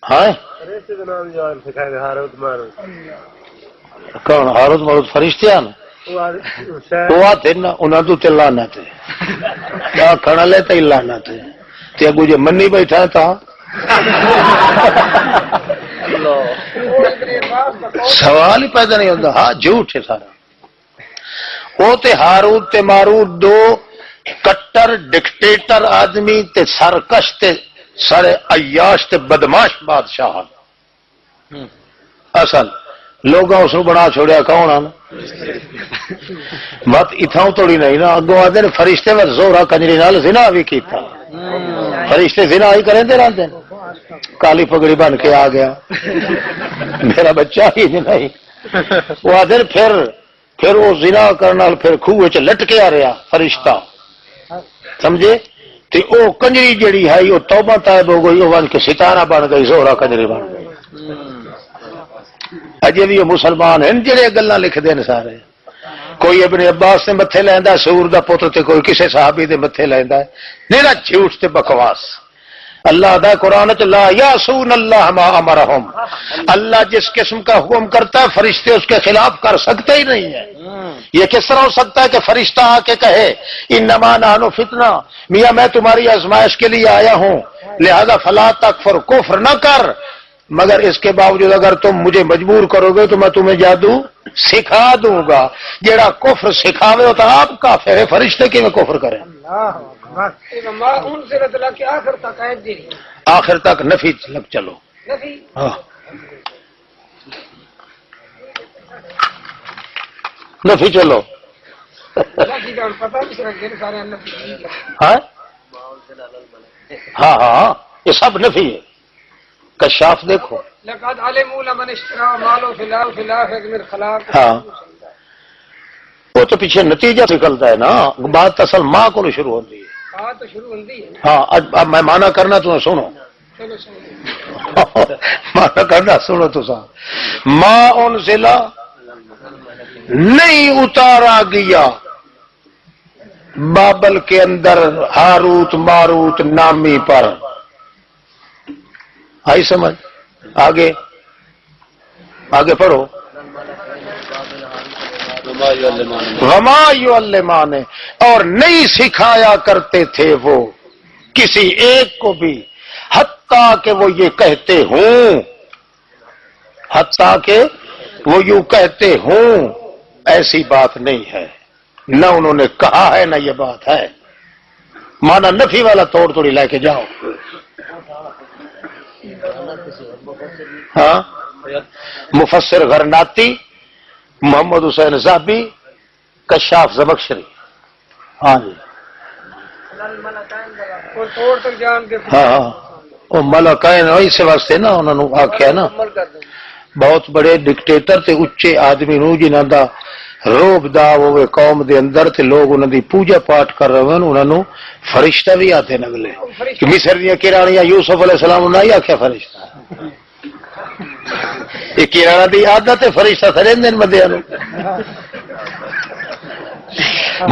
ہاں کون ہاروت ماروت فرشتے ہیں وہ آتے نا انہوں تو تے لعنت ہے، کیا کھڑا لے تے لعنت ہے تے اگو جے منی بیٹھا ہے تا سوال ہی پیدا نہیں ہوتا. ہاں جھوٹ ہے سارا. وہ تے ہاروت تے ماروت دو کٹر ڈکٹیٹر آدمی تے سرکش تے سارے عیاش تے بدماش بادشاہ اصل لوگاں اس بنا چھوڑیا کون آنا مت اتھاؤں توڑی نہیں نا. اگوں آدھے فرشتے میں زورا کنجری نال زنا بھی کیتا، فرشتے زنا ہی کریں دے رہتے ہیں. کالی پگڑی بن کے آ گیا میرا بچہ ہی نہیں. وہ آدھے پھر وہ زنا کرنا پھر خوہ چ لٹکیا رہا فرشتہ، سمجھے؟ تے او کنجری جڑی ہے وہ توبہ طائب ہو گئی، وہ بن کے ستارہ بن گئی، زہرا کنجری بن گئی. اجے بھی مسلمان ہیں جڑے گلاں لکھدے نے سارے. کوئی ابن عباس نے متھے لیندا سور دا پتر تے کوئی کسے صحابی دے متھے لیندا ہے. نیرا جھوٹ تے بکواس. اللہ دا قرآن چ لا یاسون اللہ ما امرہم، اللہ جس قسم کا حکم کرتا ہے فرشتے اس کے خلاف کر سکتے ہی نہیں ہے. یہ کس طرح ہو سکتا ہے کہ فرشتہ آ کے کہے انما نحن فتنہ، میاں میں تمہاری آزمائش کے لیے آیا ہوں لہذا فلا تکفر، کفر نہ کر، مگر اس کے باوجود اگر تم مجھے مجبور کرو گے تو میں تمہیں جادو سکھا دوں گا. جیڑا کفر سکھاوے ہوتا آپ کافر ہے، فرشتے کی میں کفر کریں. آخر تک نفی لگ چلو. نفی چلو. ہاں ہاں یہ سب نفی ہے. کشاف دیکھو. ہاں وہ تو پیچھے نتیجہ نکلتا ہے نا، بات اصل ماں کو شروع ہوتی ہے. ہاں اب میں مانا کرنا تو سنو، مانا کرنا سنو تو سا. ماں ان ضلع نہیں اتارا گیا بابل کے اندر ہاروت ماروت نامی پر. آئی سمجھ؟ آگے آگے پڑھو. وما یعلمان، اور نہیں سکھایا کرتے تھے وہ کسی ایک کو بھی حتیٰ کہ وہ یہ کہتے ہوں، حتیٰ کہ وہ یوں کہتے ہوں. ایسی بات نہیں ہے، نہ انہوں نے کہا ہے نہ یہ بات ہے. مانا نفی والا توڑ توڑی لے کے جاؤ. ہاں مفسر غرناطی، محمد حسین زاہبی، کشاف زمخشری. ہاں جی ہاں ہاں وہ ملکین اس واسطے نا انہوں نے آخیا نا بہت بڑے ڈکٹیٹر تے اچے آدمی نو جنہاں دا روب دا ہوئے قوم دے اندر تے لوگ انہاں دی پوجا پاٹ کر رہے ہیں، انہاں نو فرشتہ بھی آتے نگلے. کہ مصر دیاں کرانیاں یوسف علیہ السلام نے نہیں آخیا فرشتہ، یہ کرانا دی عادت ہے فرشتہ تھے دن بندیاں نو.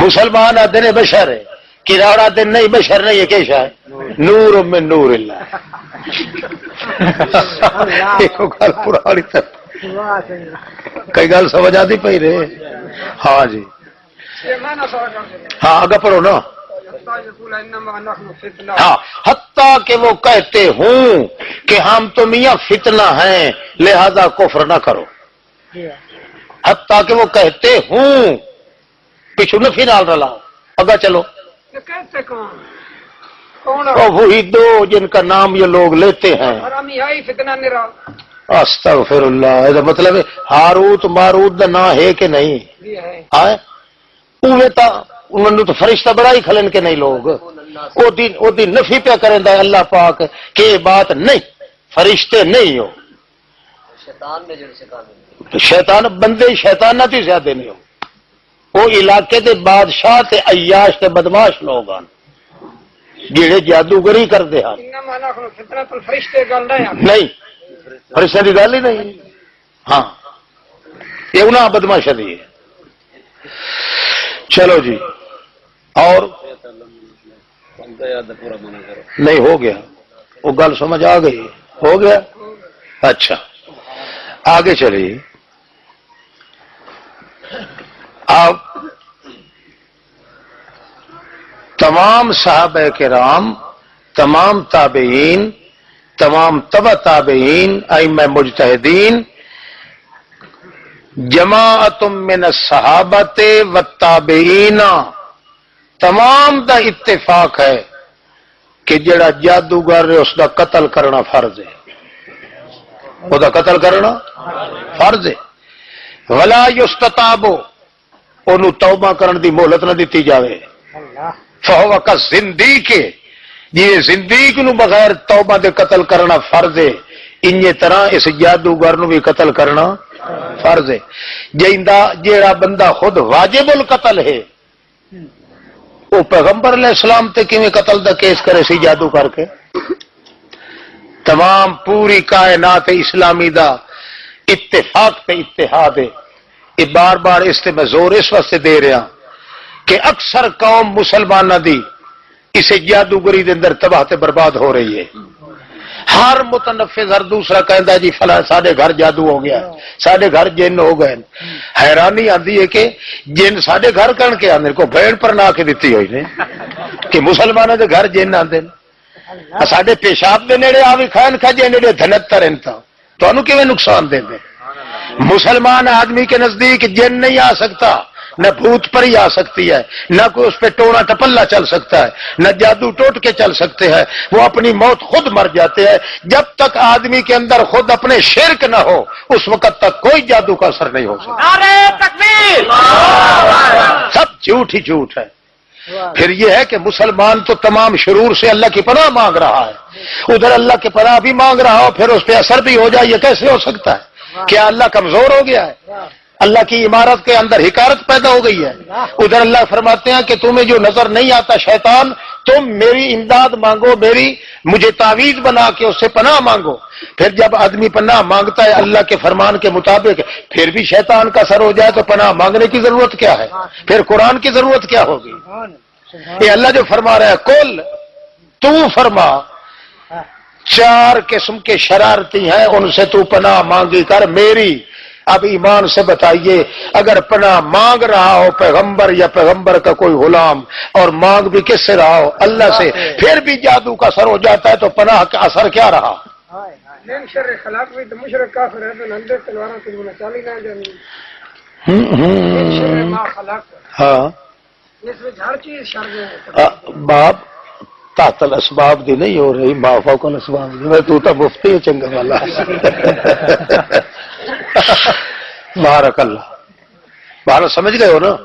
مسلمان آتے نے بشر ہے، کراڑا دن نہیں بشر نہیں ہے. کیسا ہے؟ نور من نور اللہ. گل پرانی کئی گل سمجھ آتی پی رہے. ہاں جی ہاں آگے پڑھو نا. ہاں حتیٰ کہ وہ کہتے ہوں کہ ہم تو میاں فتنہ ہیں لہذا کفر نہ کرو. حتیٰ کہ وہ کہتے ہوں، پیچھو نفی نال رلاؤ. اگا چلو. وہی دو جن کا نام یہ لوگ لیتے ہیں. استغفر اللہ. یہ مطلب ہے ہاروت ماروت دا نام ہے کہ نہیں؟ انہوں تو فرشتہ بڑا ہی کھلن کے نہیں لوگ. وہ دی نفی پہ کریں دا اللہ پاک کہ یہ بات نہیں، فرشتے نہیں ہو، شیطان بندے شیطان نہ زیادہ نہیں ہو، وہ علاقے دے بادشاہ تے عیاش تے بدماش لوگ ہیں جڑے جادوگری کرتے ہیں. نہیں فرشتے کی گل ہی نہیں. ہاں یہ انہیں بدماشا دی ہے. چلو جی اور نہیں ہو گیا وہ گل سمجھ آ گئی ہو گیا. اچھا آگے چلیے. آپ تمام صحابہ کرام، تمام تابعین، تمام تبع تابعین، ائمہ مجتہدین، جماعت من الصحابۃ والتابعین، تمام دا اتفاق ہے کہ جڑا جادوگر ہے اس دا قتل کرنا فرض ہے. وہ دا قتل کرنا فرض ہے. ولا یستتاب، انہوں توبہ کرن دی مہلت نہ دیتی جاوے. فہو کالزندیق، جی زندیق نو بغیر توبہ دے قتل کرنا فرض ہے، انہی طرح اس جادوگر نو بھی قتل کرنا فرض ہے. جیڑا بندہ خود واجب القتل ہے وہ پیغمبر علیہ السلام تے کیویں قتل دا کیس کرے سی جادو کر کے. تمام پوری کائنات اسلامی دا اتفاق تے اتحاد ہے. یہ بار بار اس تے میں زور اس واسطے دے رہا کہ اکثر قوم مسلمانہ دی اسے جادوگری دے اندر تباہ تے برباد ہو رہی ہے. ہر متنفذ ہر دوسرا کہندا جی فلاں ساڈے گھر جادو ہو گیا، ساڈے گھر جن ہو گئے. حیرانی آندی ہے کہ جن ساڈے گھر کن کے آندے کو بھیڑ پر نہ کے دتی ہوئی نے کہ مسلمانوں دے گھر جن آندے ساڈے پیشاب دے نیڑے آوی کھان کھا جے نیڑے دھنتر انتا تانوں کیویں نقصان دے دے. مسلمان آدمی کے نزدیک جن نہیں آ سکتا، نہ بھوت پری آ سکتی ہے، نہ کوئی اس پہ ٹونا ٹپلا چل سکتا ہے، نہ جادو ٹوٹ کے چل سکتے ہیں. وہ اپنی موت خود مر جاتے ہیں. جب تک آدمی کے اندر خود اپنے شرک نہ ہو اس وقت تک کوئی جادو کا اثر نہیں ہو سکتا. نعرہ تکبیر! سب جھوٹ ہی جھوٹ ہے. پھر یہ ہے کہ مسلمان تو تمام شرور سے اللہ کی پناہ مانگ رہا ہے، ادھر اللہ کی پناہ بھی مانگ رہا ہو پھر اس پہ اثر بھی ہو جائے. یہ کیسے ہو سکتا ہے؟ کیا اللہ کمزور ہو گیا ہے؟ اللہ کی عمارت کے اندر حکارت پیدا ہو گئی ہے. ادھر اللہ فرماتے ہیں کہ تمہیں جو نظر نہیں آتا شیطان، تم میری امداد مانگو، مجھے تعویذ بنا کے اس سے پناہ مانگو. پھر جب آدمی پناہ مانگتا ہے اللہ کے فرمان کے مطابق پھر بھی شیطان کا اثر ہو جائے تو پناہ مانگنے کی ضرورت کیا ہے؟ پھر قرآن کی ضرورت کیا ہوگی؟ یہ اللہ جو فرما رہا ہے کل تو فرما 4 قسم کے شرارتی ہیں ان سے تو پناہ مانگی کر میری. اب ایمان سے بتائیے اگر پناہ مانگ رہا ہو پیغمبر یا پیغمبر کا کوئی غلام اور مانگ بھی کس سے رہا ہو اللہ سے، پھر بھی جادو کا اثر ہو جاتا ہے تو پناہ کا اثر کیا رہا؟ ہاں باپ تحت الاسباب دی نہیں ہو رہی، ما فوق الاسباب دی. میں تو مفتی ہے چنگا والا. بارک اللہ. بارہ سمجھ گئے ہو نا؟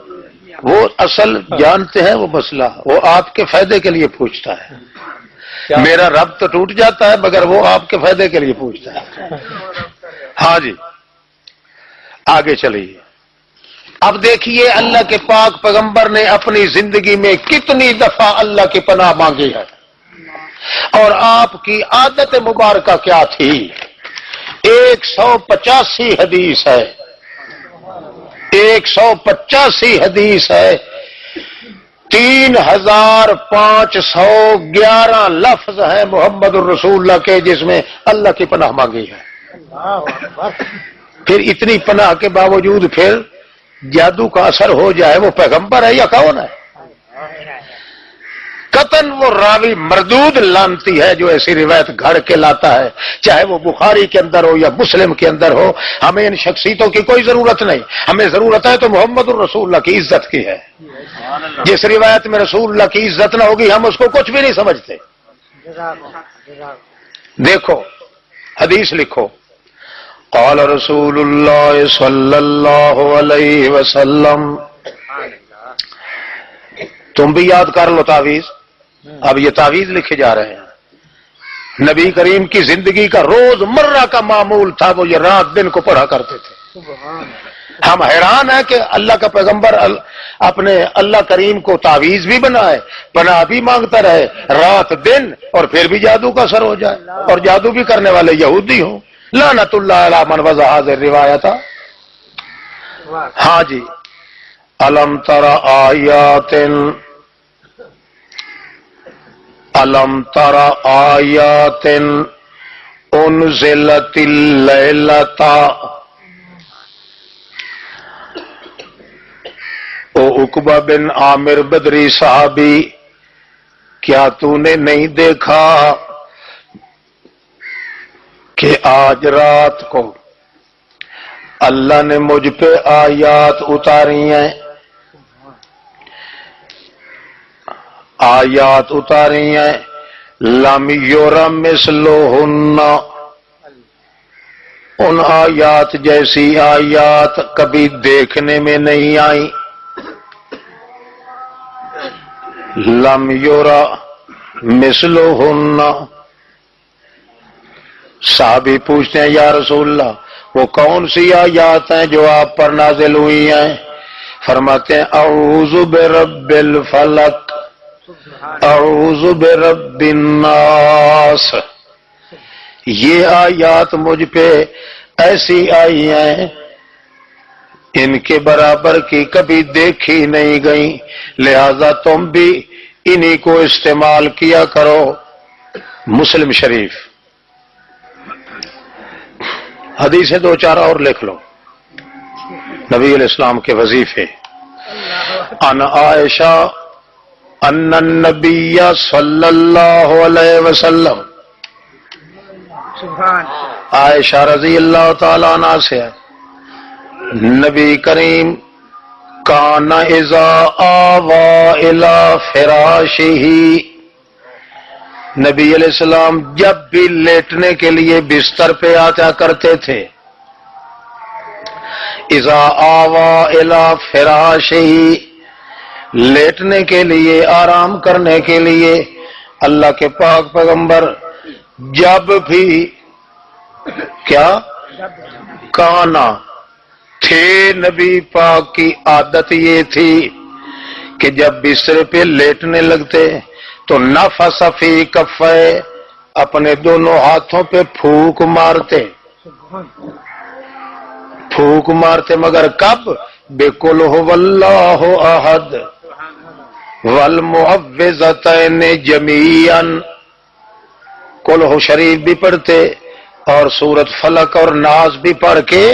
وہ اصل جانتے ہیں وہ مسئلہ، وہ آپ کے فائدے کے لیے پوچھتا ہے. میرا رب تو ٹوٹ جاتا ہے مگر وہ آپ کے فائدے کے لیے پوچھتا ہے. ہاں جی آگے چلیے. اب دیکھیے اللہ کے پاک پیغمبر نے اپنی زندگی میں کتنی دفعہ اللہ کی پناہ مانگی ہے اور آپ کی عادت مبارکہ کیا تھی. 185 حدیث ہے، 185 حدیث ہے، 3511 لفظ ہیں محمد الرسول اللہ کے جس میں اللہ کی پناہ مانگی ہے. پھر اتنی پناہ کے باوجود پھر جادو کا اثر ہو جائے وہ پیغمبر ہے یا کون ہے؟ قطن وہ راوی مردود لانتی ہے جو ایسی روایت گھڑ کے لاتا ہے، چاہے وہ بخاری کے اندر ہو یا مسلم کے اندر ہو. ہمیں ان شخصیتوں کی کوئی ضرورت نہیں، ہمیں ضرورت ہے تو محمد الرسول اللہ کی عزت کی ہے. جس روایت میں رسول اللہ کی عزت نہ ہوگی ہم اس کو کچھ بھی نہیں سمجھتے. دیکھو حدیث لکھو قال رسول اللہ صلی اللہ علیہ وسلم. تم بھی یاد کر لو تعویذ اب یہ تعویذ لکھے جا رہے ہیں. نبی کریم کی زندگی کا روز مرہ کا معمول تھا وہ یہ رات دن کو پڑھا کرتے تھے. ہم حیران ہیں کہ اللہ کا پیغمبر اپنے اللہ کریم کو تعویذ بھی بنائے, پناہ بھی مانگتا رہے رات دن, اور پھر بھی جادو کا اثر ہو جائے, اور جادو بھی کرنے والے یہودی ہوں. لعنت اللہ علی من وضع هذه الروایت. ہاں جی. الم تر آیات الم تر آیات انزلت اللیلۃ. او عقبہ بن عامر بدری صحابی, کیا تو نے نہیں دیکھا کہ آج رات کو اللہ نے مجھ پہ آیات اتاری ہیں, آیات اتاری ہیں. لم یرم مثلہن, ان آیات جیسی آیات کبھی دیکھنے میں نہیں آئی. لم یرا مثلہن. صحابی پوچھتے ہیں یا رسول اللہ وہ کون سی آیات ہیں جو آپ پر نازل ہوئی ہیں؟ فرماتے ہیں اعوذ برب الفلق اعوذ برب الناس. یہ آیات مجھ پہ ایسی آئی ہیں ان کے برابر کی کبھی دیکھی نہیں گئی, لہذا تم بھی انہی کو استعمال کیا کرو. مسلم شریف. حدیثیں دو چار اور لکھ لو. نبی علیہ السلام کے وظیفے. ان عائشہ ان النبی صلی اللہ علیہ وسلم, عائشہ رضی اللہ تعالیٰ عنہ سے ہے, نبی کریم کان اذا آوا الی فراشہ, نبی علیہ السلام جب بھی لیٹنے کے لیے بستر پہ آتا کرتے تھے. اذا آوا الی فراشہ, لیٹنے کے لیے آرام کرنے کے لیے اللہ کے پاک پیغمبر جب بھی کیا کانا تھے, نبی پاک کی عادت یہ تھی کہ جب بستر پہ لیٹنے لگتے تو نفس فی کفے, اپنے دونوں ہاتھوں پہ پھونک مارتے, پھونک مارتے. مگر کب؟ بِقُلْ هُوَ اللَّهُ أَحَدٌ وَالْمُعَوِّذَتَيْنِ جَمِيعًا. قُلْ هُوَ شریف بھی پڑھتے اور سورۃ فلق اور ناس بھی پڑھ کے.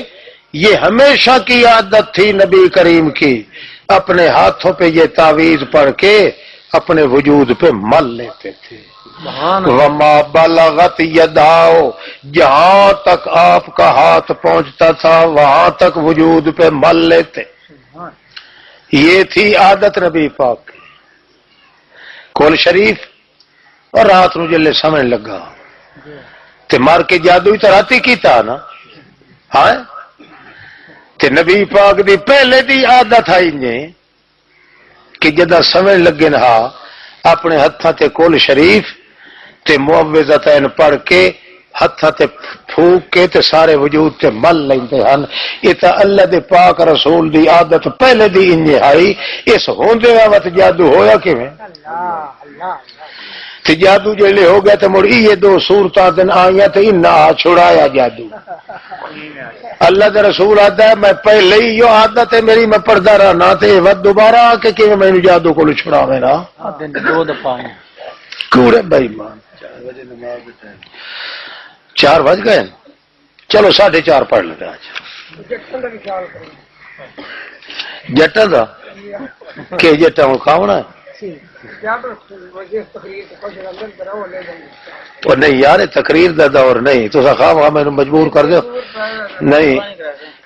یہ ہمیشہ کی عادت تھی نبی کریم کی, اپنے ہاتھوں پہ یہ تعویذ پڑھ کے اپنے وجود پہ مل لیتے تھے. وما بلغت یداؤ, جہاں تک آپ کا ہاتھ پہنچتا تھا وہاں تک وجود پہ مل لیتے. یہ تھی عادت نبی پاک کی. کول شریف. اور رات نو جلے سمجھ لگا تے مار کے جادو ہی تو راتی کیتا نا. ہاں تے نبی پاک دی پہلے دی عادت ہے انجے کہ جدا سمجھ لگے نا اپنے ہتھاں تے کول شریف تے معوذتین پڑھ کے ہتھاں تے پھونک کے تے سارے وجود تے مل لیندے ہن. یہ تا اللہ دے پاک رسول دی عادت پہلے دی انجے آئی. اس ہوندے وقت جادو ہویا کیویں؟ تے جادو جیلے ہو گیا تے مڑ یہ دو صورتاں دن آئیاں تے انہاں چھڑایا جادو. اللہ دے رسول آتا ہے میں پہلے ہی یہ عادت ہے میری, میں پڑھدا رہنا تے وقت دوبارہ آ کے کہ میں جادو کو چھڑاویں نا. دو دفعہ کوڑے بھائی مان 4 بج گئے. چلو 4:30 پڑھ لیتے آج. جٹا دا کہ جٹا ہوں کھاونا ہے اور نہیں یار تقریر دا دور نہیں. تو خواہ میں مجبور کر دو نہیں,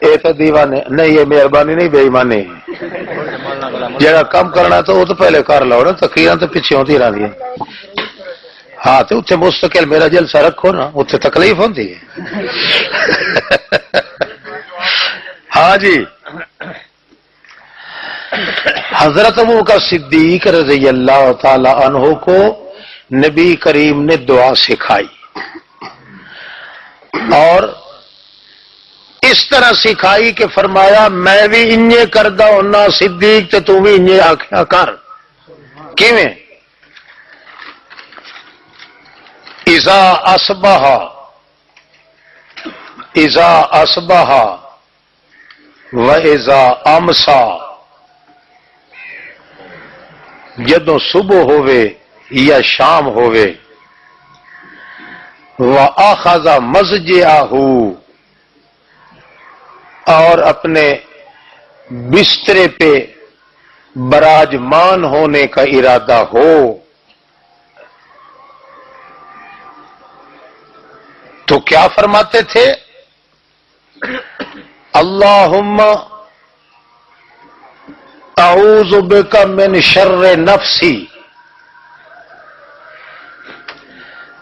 یہ تو دیوانے نہیں, یہ مہربانی نہیں بے ایمانی. جڑا کام کرنا تو وہ تو پہلے کر لو نا, تقریر تو پیچھے ہوتی رہی. ہاں تو اتنے مستقل میرا جلسہ رکھو نا, اتنے تکلیف ہوتی ہے. ہاں جی حضرت ابوبکر صدیق رضی اللہ تعالی عنہ کو نبی کریم نے دعا سکھائی اور اس طرح سکھائی کہ فرمایا میں بھی انجے کردہ ہونا صدیق تے تو بھی انجے آکھیا کر کیویں اذا اصبح و اذا امسا جدوں صبح ہوئے یا شام ہوئے وَأَخَذَ مَضْجِعَهُ اور اپنے بسترے پہ براجمان ہونے کا ارادہ ہو تو کیا فرماتے تھے؟ اللہم اعوذ بک من شر نفسی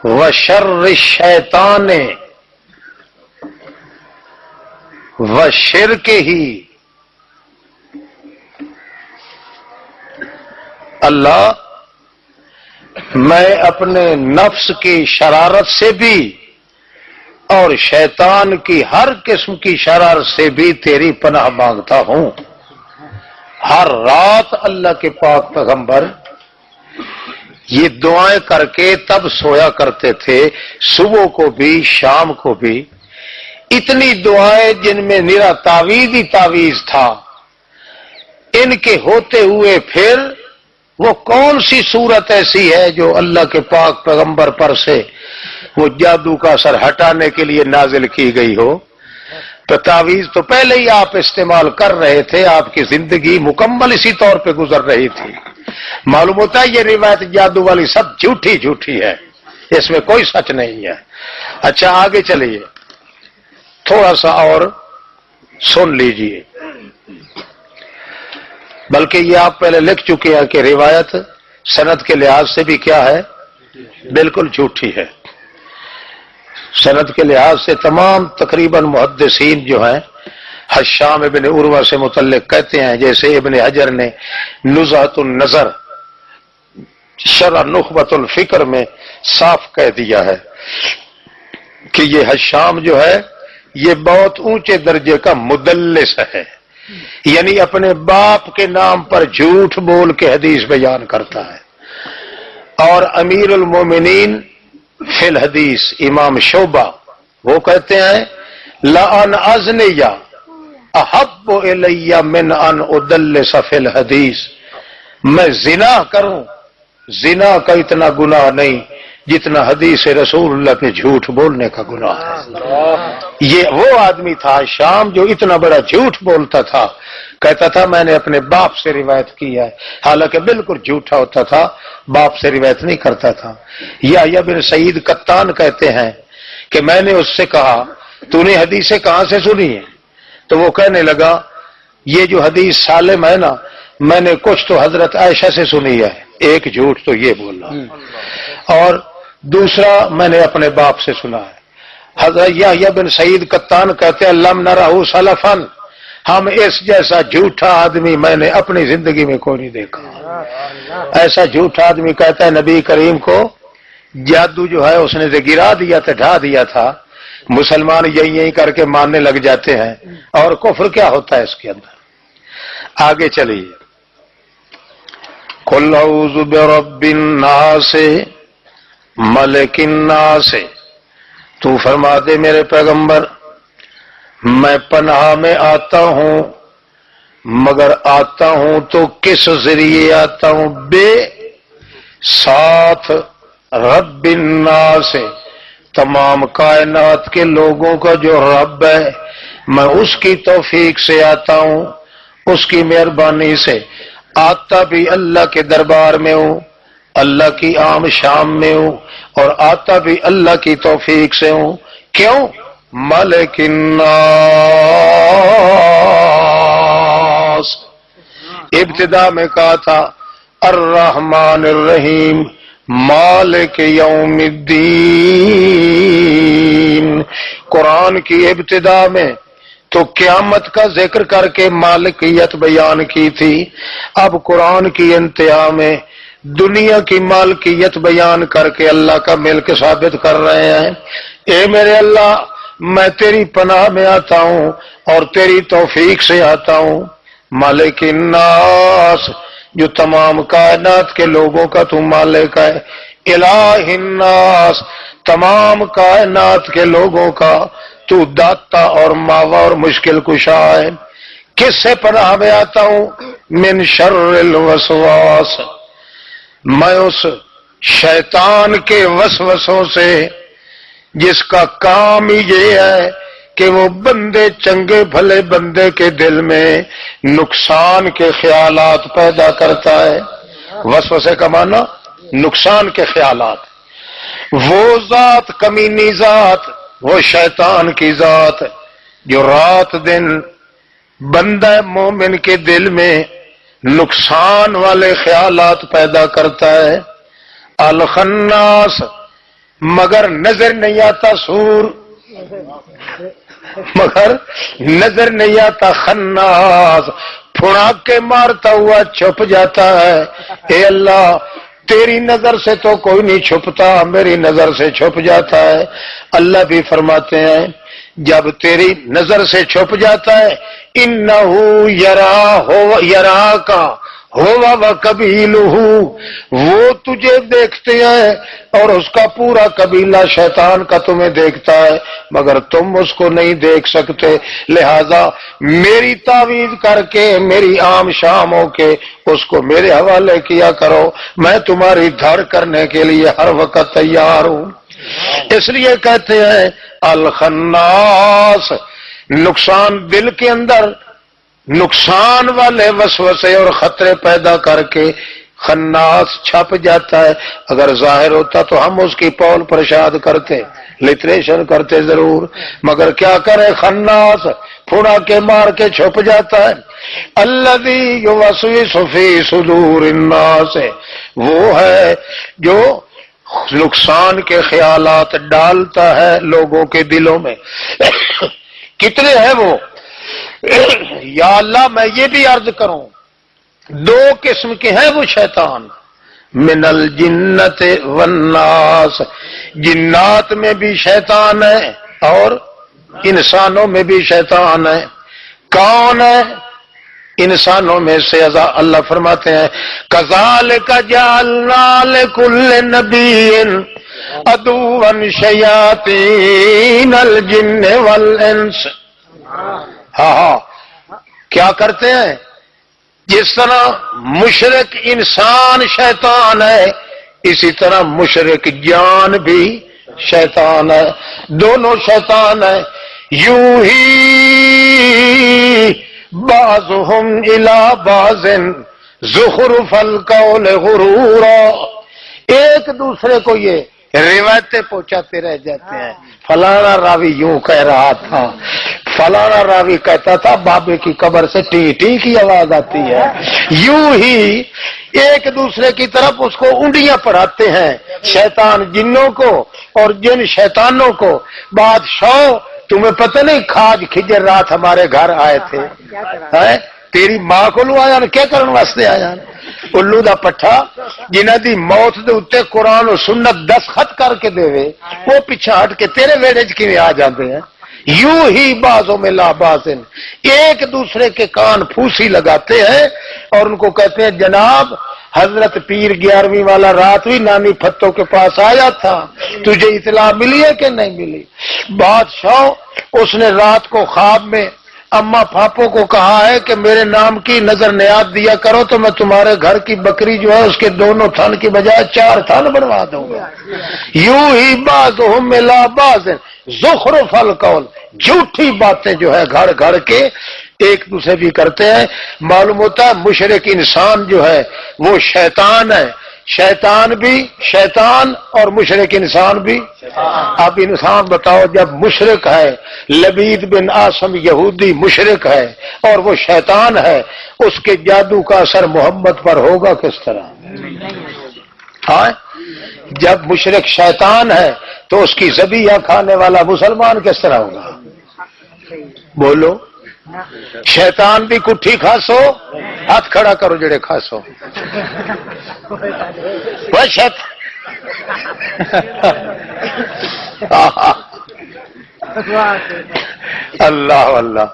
وشر الشیطان وشرکہ اللہ میں اپنے نفس کی شرارت سے بھی اور شیطان کی ہر قسم کی شرارت سے بھی تیری پناہ مانگتا ہوں۔ ہر رات اللہ کے پاک پیغمبر یہ دعائیں کر کے تب سویا کرتے تھے، صبح کو بھی شام کو بھی۔ اتنی دعائیں جن میں نرا تعویذ ہی تعویذ تھا، ان کے ہوتے ہوئے پھر وہ کون سی صورت ایسی ہے جو اللہ کے پاک پیغمبر پر سے وہ جادو کا اثر ہٹانے کے لیے نازل کی گئی ہو؟ تو تعویذ تو پہلے ہی آپ استعمال کر رہے تھے، آپ کی زندگی مکمل اسی طور پہ گزر رہی تھی۔ معلوم ہوتا ہے یہ روایت جادو والی سب جھوٹی جھوٹی ہے، اس میں کوئی سچ نہیں ہے۔ اچھا آگے چلیے، تھوڑا سا اور سن لیجئے، بلکہ یہ آپ پہلے لکھ چکے ہیں کہ روایت سند کے لحاظ سے بھی کیا ہے؟ بالکل جھوٹی ہے۔ سند کے لحاظ سے تمام تقریباً محدثین جو ہیں حشام ابن عروہ سے متعلق کہتے ہیں، جیسے ابن حجر نے نزہۃ النظر شرح نخبۃ الفکر میں صاف کہہ دیا ہے کہ یہ حشام جو ہے یہ بہت اونچے درجے کا مدلس ہے، یعنی اپنے باپ کے نام پر جھوٹ بول کے حدیث بیان کرتا ہے۔ اور امیر المومنین فی الحدیث امام شعبہ وہ کہتے ہیں لَأَنْ أَزْنِيَ احب الی من ان ادلس فی الحدیث، میں زنا کروں، زنا کا اتنا گناہ نہیں جتنا حدیث رسول اللہ پہ جھوٹ بولنے کا گناہ ہے۔ یہ وہ آدمی تھا شام جو اتنا بڑا جھوٹ بولتا تھا، کہتا تھا میں نے اپنے باپ سے روایت کی ہے، حالانکہ بالکل جھوٹا ہوتا تھا، باپ سے روایت نہیں کرتا تھا۔ یحییٰ بن سعید قطان کہتے ہیں کہ میں نے اس سے کہا تو نے حدیثیں کہاں سے سنی ہیں؟ تو وہ کہنے لگا یہ جو حدیث سالم ہے نا، میں نے کچھ تو حضرت عائشہ سے سنی ہے، ایک جھوٹ تو یہ بولا، اور دوسرا میں نے اپنے باپ سے سنا ہے۔ حضرت یحییٰ بن سعید قطان کہتے ہیں لم نرہ سلفا، ہم اس جیسا جھوٹا آدمی میں نے اپنی زندگی میں کوئی نہیں دیکھا۔ ایسا جھوٹا آدمی کہتا ہے نبی کریم کو جادو جو ہے اس نے گرا دیا تھا، ڈھا دیا تھا، مسلمان یہی کر کے ماننے لگ جاتے ہیں، اور کفر کیا ہوتا ہے اس کے اندر۔ آگے چلیے، قل اعوذ برب الناس ملک الناس، تو فرما دے میرے پیغمبر میں پناہ میں آتا ہوں، مگر آتا ہوں تو کس ذریعے آتا ہوں؟ بے ساتھ رب الناس، تمام کائنات کے لوگوں کا جو رب ہے میں اس کی توفیق سے آتا ہوں، اس کی مہربانی سے آتا بھی اللہ کے دربار میں ہوں، اللہ کی عام شام میں ہوں، اور آتا بھی اللہ کی توفیق سے ہوں۔ کیوں؟ ملک الناس، ابتدا میں کہا تھا الرحمن الرحیم مالک یوم الدین، قرآن کی ابتدا میں تو قیامت کا ذکر کر کے مالکیت بیان کی تھی، اب قرآن کی انتہا میں دنیا کی مالکیت بیان کر کے اللہ کا ملک ثابت کر رہے ہیں۔ اے میرے اللہ، میں تیری پناہ میں آتا ہوں اور تیری توفیق سے آتا ہوں۔ مالک الناس، جو تمام کائنات کے لوگوں کا تو مالک ہے۔ الہ الناس، تمام کائنات کے لوگوں کا تو داتا اور ماوا اور مشکل کشا ہے۔ کس سے پناہ میں آتا ہوں؟ من شر الوسواس، میں اس شیطان کے وسوسوں سے جس کا کام ہی یہ ہے کہ وہ بندے، چنگے بھلے بندے کے دل میں نقصان کے خیالات پیدا کرتا ہے۔ وسوسے کا معنی نقصان کے خیالات۔ وہ ذات، کمینی ذات، وہ شیطان کی ذات جو رات دن بندہ مومن کے دل میں نقصان والے خیالات پیدا کرتا ہے۔ الخناس، مگر نظر نہیں آتا سور، مگر نظر نہیں آتا خناس، پھڑاک کے مارتا ہوا چھپ جاتا ہے۔ اے اللہ، تیری نظر سے تو کوئی نہیں چھپتا، میری نظر سے چھپ جاتا ہے۔ اللہ بھی فرماتے ہیں جب تیری نظر سے چھپ جاتا ہے، انہو یراک ہوا وقبیلہ، وہ تجھے دیکھتے ہیں اور اس کا پورا قبیلہ شیطان کا تمہیں دیکھتا ہے، مگر تم اس کو نہیں دیکھ سکتے۔ لہذا میری تعویذ کر کے، میری عام شام ہو کے اس کو میرے حوالے کیا کرو، میں تمہاری دھڑ کرنے کے لیے ہر وقت تیار ہوں۔ اس لیے کہتے ہیں الخناس، نقصان دل کے اندر نقصان والے وسوسے اور خطرے پیدا کر کے خناس چھپ جاتا ہے۔ اگر ظاہر ہوتا تو ہم اس کی پول پرشاد کرتے، لٹریشن کرتے ضرور، مگر کیا کرے، خناس پھوڑا کے مار کے چھپ جاتا ہے۔ الذی یوسوس فی صدور الناس، وہ ہے جو نقصان کے خیالات ڈالتا ہے لوگوں کے دلوں میں۔ کتنے ہیں وہ؟ یا اللہ، میں یہ بھی عرض کروں، دو قسم کے ہیں وہ شیطان، من الجنت والناس، جنات میں بھی شیطان ہے اور انسانوں میں بھی شیطان ہے۔ کون ہے؟ انسانوں میں سے اللہ فرماتے ہیں کذالک جعلنا لکل نبی عدوا شیاطین الجن والانس۔ ہاں، کیا کرتے ہیں؟ جس طرح مشرک انسان شیطان ہے، اسی طرح مشرک جان بھی شیطان ہے، دونوں شیطان ہیں۔ یوں ہی بعضهم الی بعض زخرف القول غرورا، ایک دوسرے کو یہ روایتیں پہنچاتے رہ جاتے ہیں۔ فلانا راوی یوں کہہ رہا تھا، فلانا راوی کہتا تھا بابے کی قبر سے ٹی ٹی کی آواز آتی ہے، یوں ہی ایک دوسرے کی طرف اس کو انڈیاں پڑھاتے ہیں، شیطان جنوں کو اور جن شیطانوں کو۔ بادشاہ، تمہیں پتہ نہیں کھاج کھجر رات ہمارے گھر آئے تھے، تیری ماں کو لو آیا کیا کرنے واسطے آیا؟ الو دا پٹھا جنہ دی موت دے اتے قرآن و سنت دستخط کر کے دے وے، وہ پیچھے ہٹ کے تیرے ویڑے چ کیویں آ جاندے ہیں؟ یوں ہی بعضوں میں لا بعضن، ایک دوسرے کے کان پھوسی لگاتے ہیں اور ان کو کہتے ہیں جناب حضرت پیر 11ویں والا رات بھی نانی پھتوں کے پاس آیا تھا، تجھے اطلاع ملی ہے کہ نہیں ملی؟ بادشاہ، اس نے رات کو خواب میں اما پھاپوں کو کہا ہے کہ میرے نام کی نظر نیاد دیا کرو تو میں تمہارے گھر کی بکری جو ہے اس کے دونوں تھن کی بجائے 4 تھن بنوا دوں گا۔ یوں ہی بعضهم الی بعض زخرف القول، جھوٹی باتیں جو ہے گھڑ گھڑ کے ایک دوسرے بھی کرتے ہیں۔ معلوم ہوتا ہے مشرک انسان جو ہے وہ شیطان ہے، شیطان بھی شیطان اور مشرک انسان بھی۔ اب انسان بتاؤ، جب مشرک ہے، لبید بن عاصم یہودی مشرک ہے اور وہ شیطان ہے، اس کے جادو کا اثر محمد پر ہوگا کس طرح؟ ہاں، جب مشرک شیطان ہے تو اس کی ذبیحہ کھانے والا مسلمان کس طرح ہوگا؟ بولو۔ شیطان دی کٹھی کھاسو، ہاتھ کھڑا کرو جڑے کھاسو وہ شیطان اللہ اللہ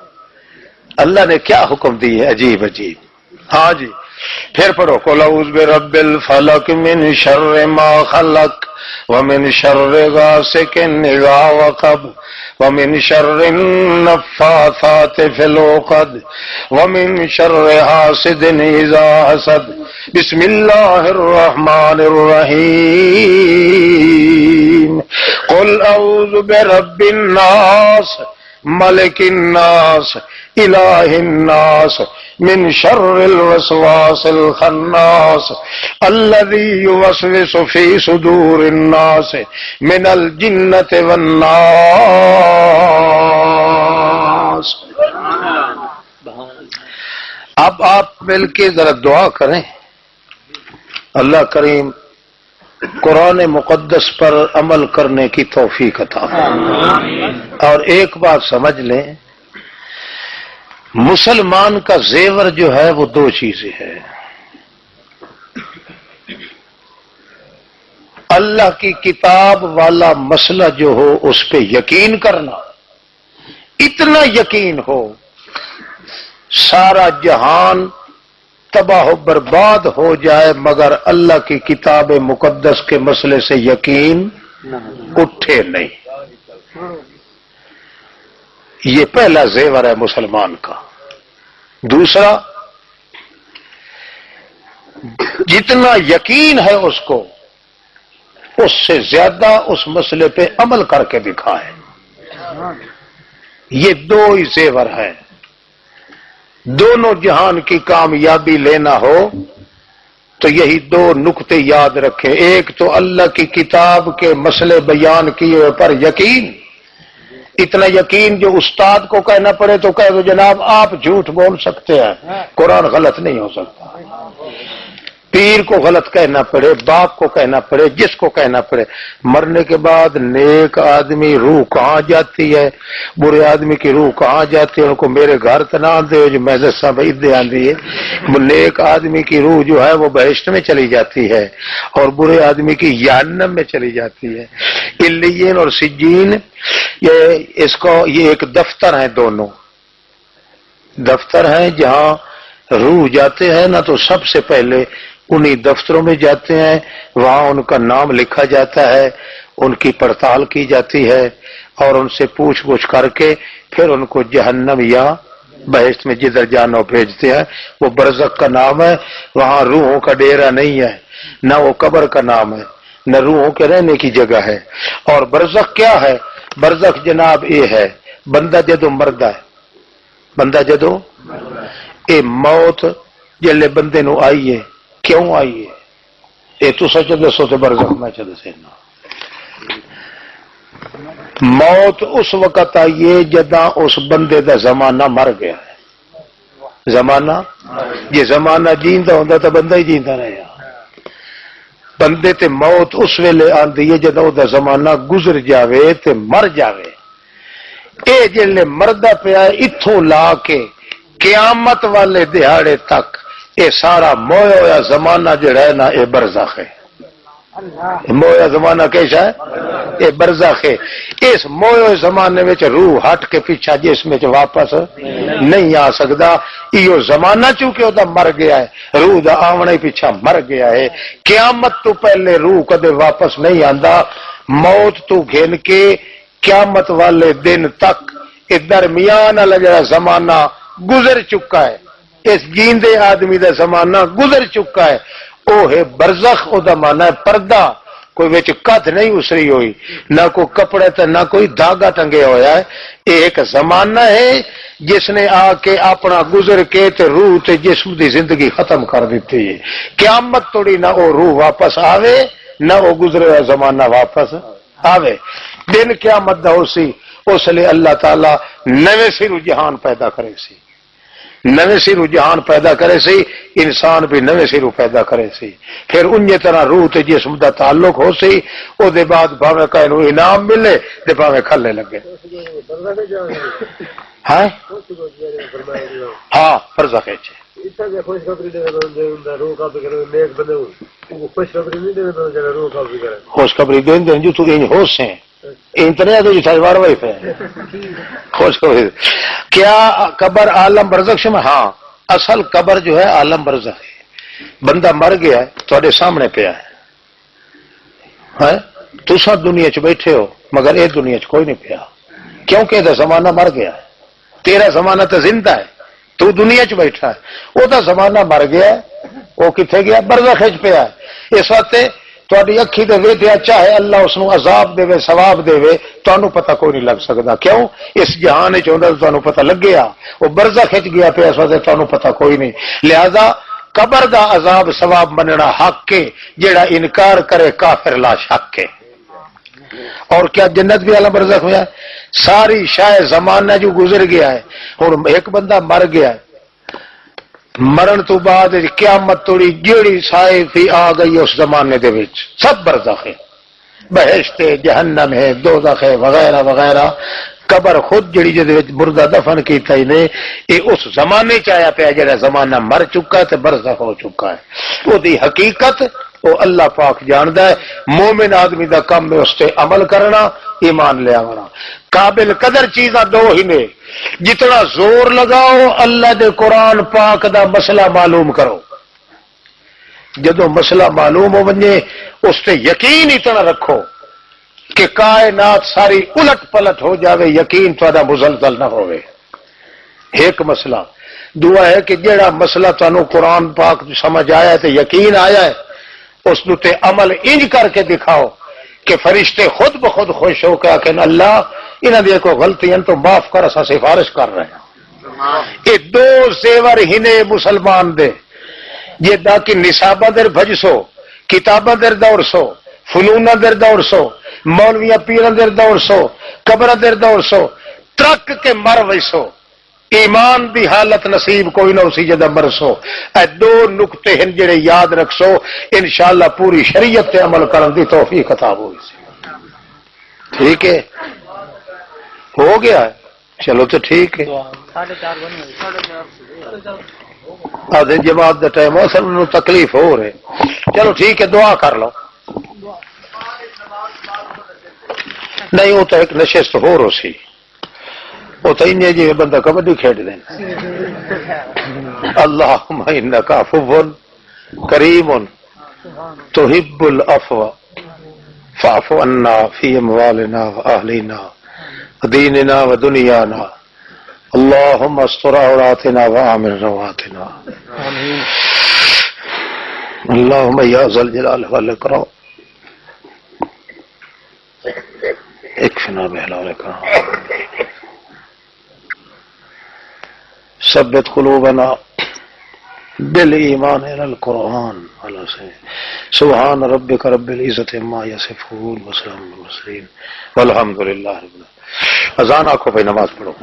اللہ نے کیا حکم دی ہے، عجیب عجیب. ہاں جی پھر پڑھو قل اعوذ برب الفلق من شر ما خلق ومن شر غاسق اذا وقب ومن شر النفاثات في العقد ومن شر حاسد اذا حسد بسم اللہ الرحمن الرحیم قل اعوذ برب الناس ملک الناس الہ الناس من شر الوسواس الخناس الذي يوسوس في صدور الناس من الجنة والناس. اب آپ مل کے ذرا دعا کریں اللہ کریم قرآن مقدس پر عمل کرنے کی توفیق عطا فرمائے. اور ایک بات سمجھ لیں، مسلمان کا زیور جو ہے وہ دو چیزیں ہیں، اللہ کی کتاب والا مسئلہ جو ہو اس پہ یقین کرنا، اتنا یقین ہو سارا جہان تباہ و برباد ہو جائے مگر اللہ کی کتاب مقدس کے مسئلے سے یقین اٹھے نہیں. یہ پہلا زیور ہے مسلمان کا. دوسرا، جتنا یقین ہے اس کو اس سے زیادہ اس مسئلے پہ عمل کر کے دکھائے. یہ دو ہی زیور ہیں. دونوں جہان کی کامیابی لینا ہو تو یہی دو نقطے یاد رکھے. ایک تو اللہ کی کتاب کے مسئلے بیان کیے پر یقین، اتنا یقین جو استاد کو کہنا پڑے تو کہہ دو جناب آپ جھوٹ بول سکتے ہیں، قرآن غلط نہیں ہو سکتا. پیر کو غلط کہنا پڑے، باپ کو کہنا پڑے، جس کو کہنا پڑے. مرنے کے بعد نیک آدمی روح کہاں جاتی ہے، برے آدمی کی روح کہاں جاتی ہے، ان کو میرے گھر تنا دے جو میں دسا بھائی دے آندی ہے. نیک آدمی کی روح جو ہے وہ بہشت میں چلی جاتی ہے اور برے آدمی کی جہنم میں چلی جاتی ہے. علیین اور سجین یہ ایک دفتر ہیں، دونوں دفتر ہیں جہاں روح جاتے ہیں نا تو سب سے پہلے انہی دفتروں میں جاتے ہیں، وہاں ان کا نام لکھا جاتا ہے، ان کی پڑتال کی جاتی ہے اور ان سے پوچھ گچھ کر کے پھر ان کو جہنم یا بہشت میں جدھر جانا بھیجتے ہیں. وہ برزخ کا نام ہے. وہاں روحوں کا ڈیرا نہیں ہے، نہ وہ قبر کا نام ہے، نہ روحوں کے رہنے کی جگہ ہے. اور برزخ کیا ہے؟ برزخ جناب یہ ہے بندہ جدو مردہ ہے، بندہ جدو اے موت جلے بندے نو آئیے کیوں آئیے اے تو سچ دسو تے برزخ میں چ دسینا. موت اس وقت آئیے جداں اس بندے دا زمانہ مر گیا ہے. زمانہ یہ زمانہ جیندا ہوندا تو بندہ ہی جیندا رہیا. بندے تے موت اس ویلے آندی ہے جدوں دا زمانہ گزر جاوے تے مر جاوے. اے جلے مردا پیا اتھوں لا کے قیامت والے دہاڑے تک اے سارا مویا ہویا زمانہ جڑا ہے نا اے برزخ ہے. مویا زمانہ کیسا ہے؟ اے برزخ ہے. اس مویا زمانے میں روح ہٹ کے پیچھا جسم میں واپس نہیں آ سکتا. یہ زمانہ چونکہ وہ مر گیا ہے، روح دا آونا ہی پیچھا مر گیا ہے. قیامت تو پہلے روح کدے واپس نہیں آندا. موت تو گھن کے قیامت والے دن تک اس درمیان والا جڑا زمانہ گزر چکا ہے، اس جیندے آدمی دا زمانہ گزر چکا ہے، او ہے برزخ. او دا مانا ہے پردہ، کوئی وچ کت نہیں اسری ہوئی، نہ کوئی کپڑے تے نہ کوئی دھاگا ٹنگیا ہوا ہے. ایک زمانہ ہے جس نے آ کے اپنا گزر کے تے روح تے جسم دی زندگی ختم کر دیتی ہے. قیامت توڑی نہ او روح واپس آوے نہ او گزرے ہوا زمانہ واپس آوے. دن قیامت دا ہو سی اس لیے اللہ تعالی نویں سرو جہان پیدا کرے سی، نویں سرو جہان پیدا کرے سی، انسان بھی نویں سرو پیدا کرے سی. پھر انجے طرح روح تے جسم دا تعلق ہو سی. او دے بعد بھاویں کہے نو انعام ملے تے بھاویں کھلے لگے. ہاں ہاں برزخ ہے خوشخبری دین دین جو تو این ہوش ہیں انترنیٹ جو تھا بار وہی پہ خوشخبری کیا قبر عالم برزخ میں؟ ہاں اصل قبر جو ہے عالم برزخ ہے. بندہ مر گیا ہے تھوڑے سامنے پہ ہے تسا دنیا چ بیٹھے ہو مگر یہ دنیا چ کوئی نہیں پیا کیونکہ یہ زمانہ مر گیا ہے. تیرا زمانہ تو زندہ ہے تو دنیا چ بیٹھا ہے وہ تو زمانہ مر گیا ہے وہ کتنے گیا برزخ چ پیا ہے. اس واسطے تاری اکھی دے ویدیا چاہے اللہ اس کو عذاب دے ثواب دے تمہیں پتہ کوئی نہیں لگ سکتا کیوں اس جہان تمہیں پتہ لگ گیا وہ برزخ چ گیا پیا اس واسطے تمہیں پتہ کوئی نہیں. لہذا قبر دا عذاب ثواب مننا حق کے جیڑا انکار کرے کافر لا شک کے. اور کیا جنت بھی عالم برزخ میں ہے؟ ساری شاید زمانہ جو گزر گیا ہے ہوں ایک بندہ مر گیا ہے مرن تو بعد قیامت توڑی جیڑی سائے تھی آ گئی اس زمانے دے وچ سب برزخ ہے بہشت ہے جہنم ہے دوزخ ہے وغیرہ وغیرہ. قبر خود جڑی جدے وچ مردہ دفن کیتا ہی نے یہ اس زمانے چ آیا پیا جڑا زمانہ مر چکا ہے تے برزخ ہو چکا ہے. وہ دی حقیقت وہ اللہ پاک جاندا ہے. مومن آدمی دا کم ہے اس تے عمل کرنا ایمان لے آنا. قابل قدر چیزاں دو ہی نے جتنا زور لگاؤ اللہ دے قرآن پاک دا مسئلہ معلوم کرو. جدو مسئلہ معلوم ہو بنے اس تے یقین اتنا رکھو کہ کائنات ساری الٹ پلٹ ہو جاوے یقین تھوڑا مزلزل نہ ہوئے. ایک مسئلہ. دعا ہے کہ جیڑا مسئلہ تانوں قرآن پاک سمجھ آیا ہے تے یقین آیا ہے اس تے عمل انج کر کے دکھاؤ کہ فرشتے خود بخود خوش ہو کے کہ اللہ انہاں دی کوئی غلطیاں تو معاف کر اساں سفارش کر رہے ہیں. یہ دو زیور ہنے مسلمان دے یہ دا کہ نصابہ در بھجسو کتابہ در دور سو فنونہ در دور سو مولویاں پیران در دور سو قبر در دور سو ترک کے مر ویسو ایمان دی حالت نصیب کوئی نہ اسی جدہ مرسو. اے دو نکتے ہیں جڑے یاد رکھسو انشاءاللہ پوری شریعت تے عمل کرن دی توفیق عطا ہوئی سی. ٹھیک ہے ہو گیا ہے چلو تو ٹھیک ہے. آدھے جماعت دا ٹائم اصل میں تکلیف ہو رہے چلو ٹھیک ہے دعا کر لو. نہیں وہ تو ایک نشست ہو رو سی وہ تو انجے جی بندہ کبڈی کھیڈ دینا. اللہم انک عفو کریم تحب العفو فاعف عنا فی اموالنا واہلنا ودیننا ودنیانا اللہم استر عوراتنا وآمن رواتنا اللہم یا ذا الجلال والاکرام اکفنا بحلالک ثبت قلوبنا بالایمان الى القرآن سبحان ربک رب العزت عما یصفون وسلام علی المرسلین والحمد للہ رب العالمین. اذان آنکھوں پہ نماز پڑھو.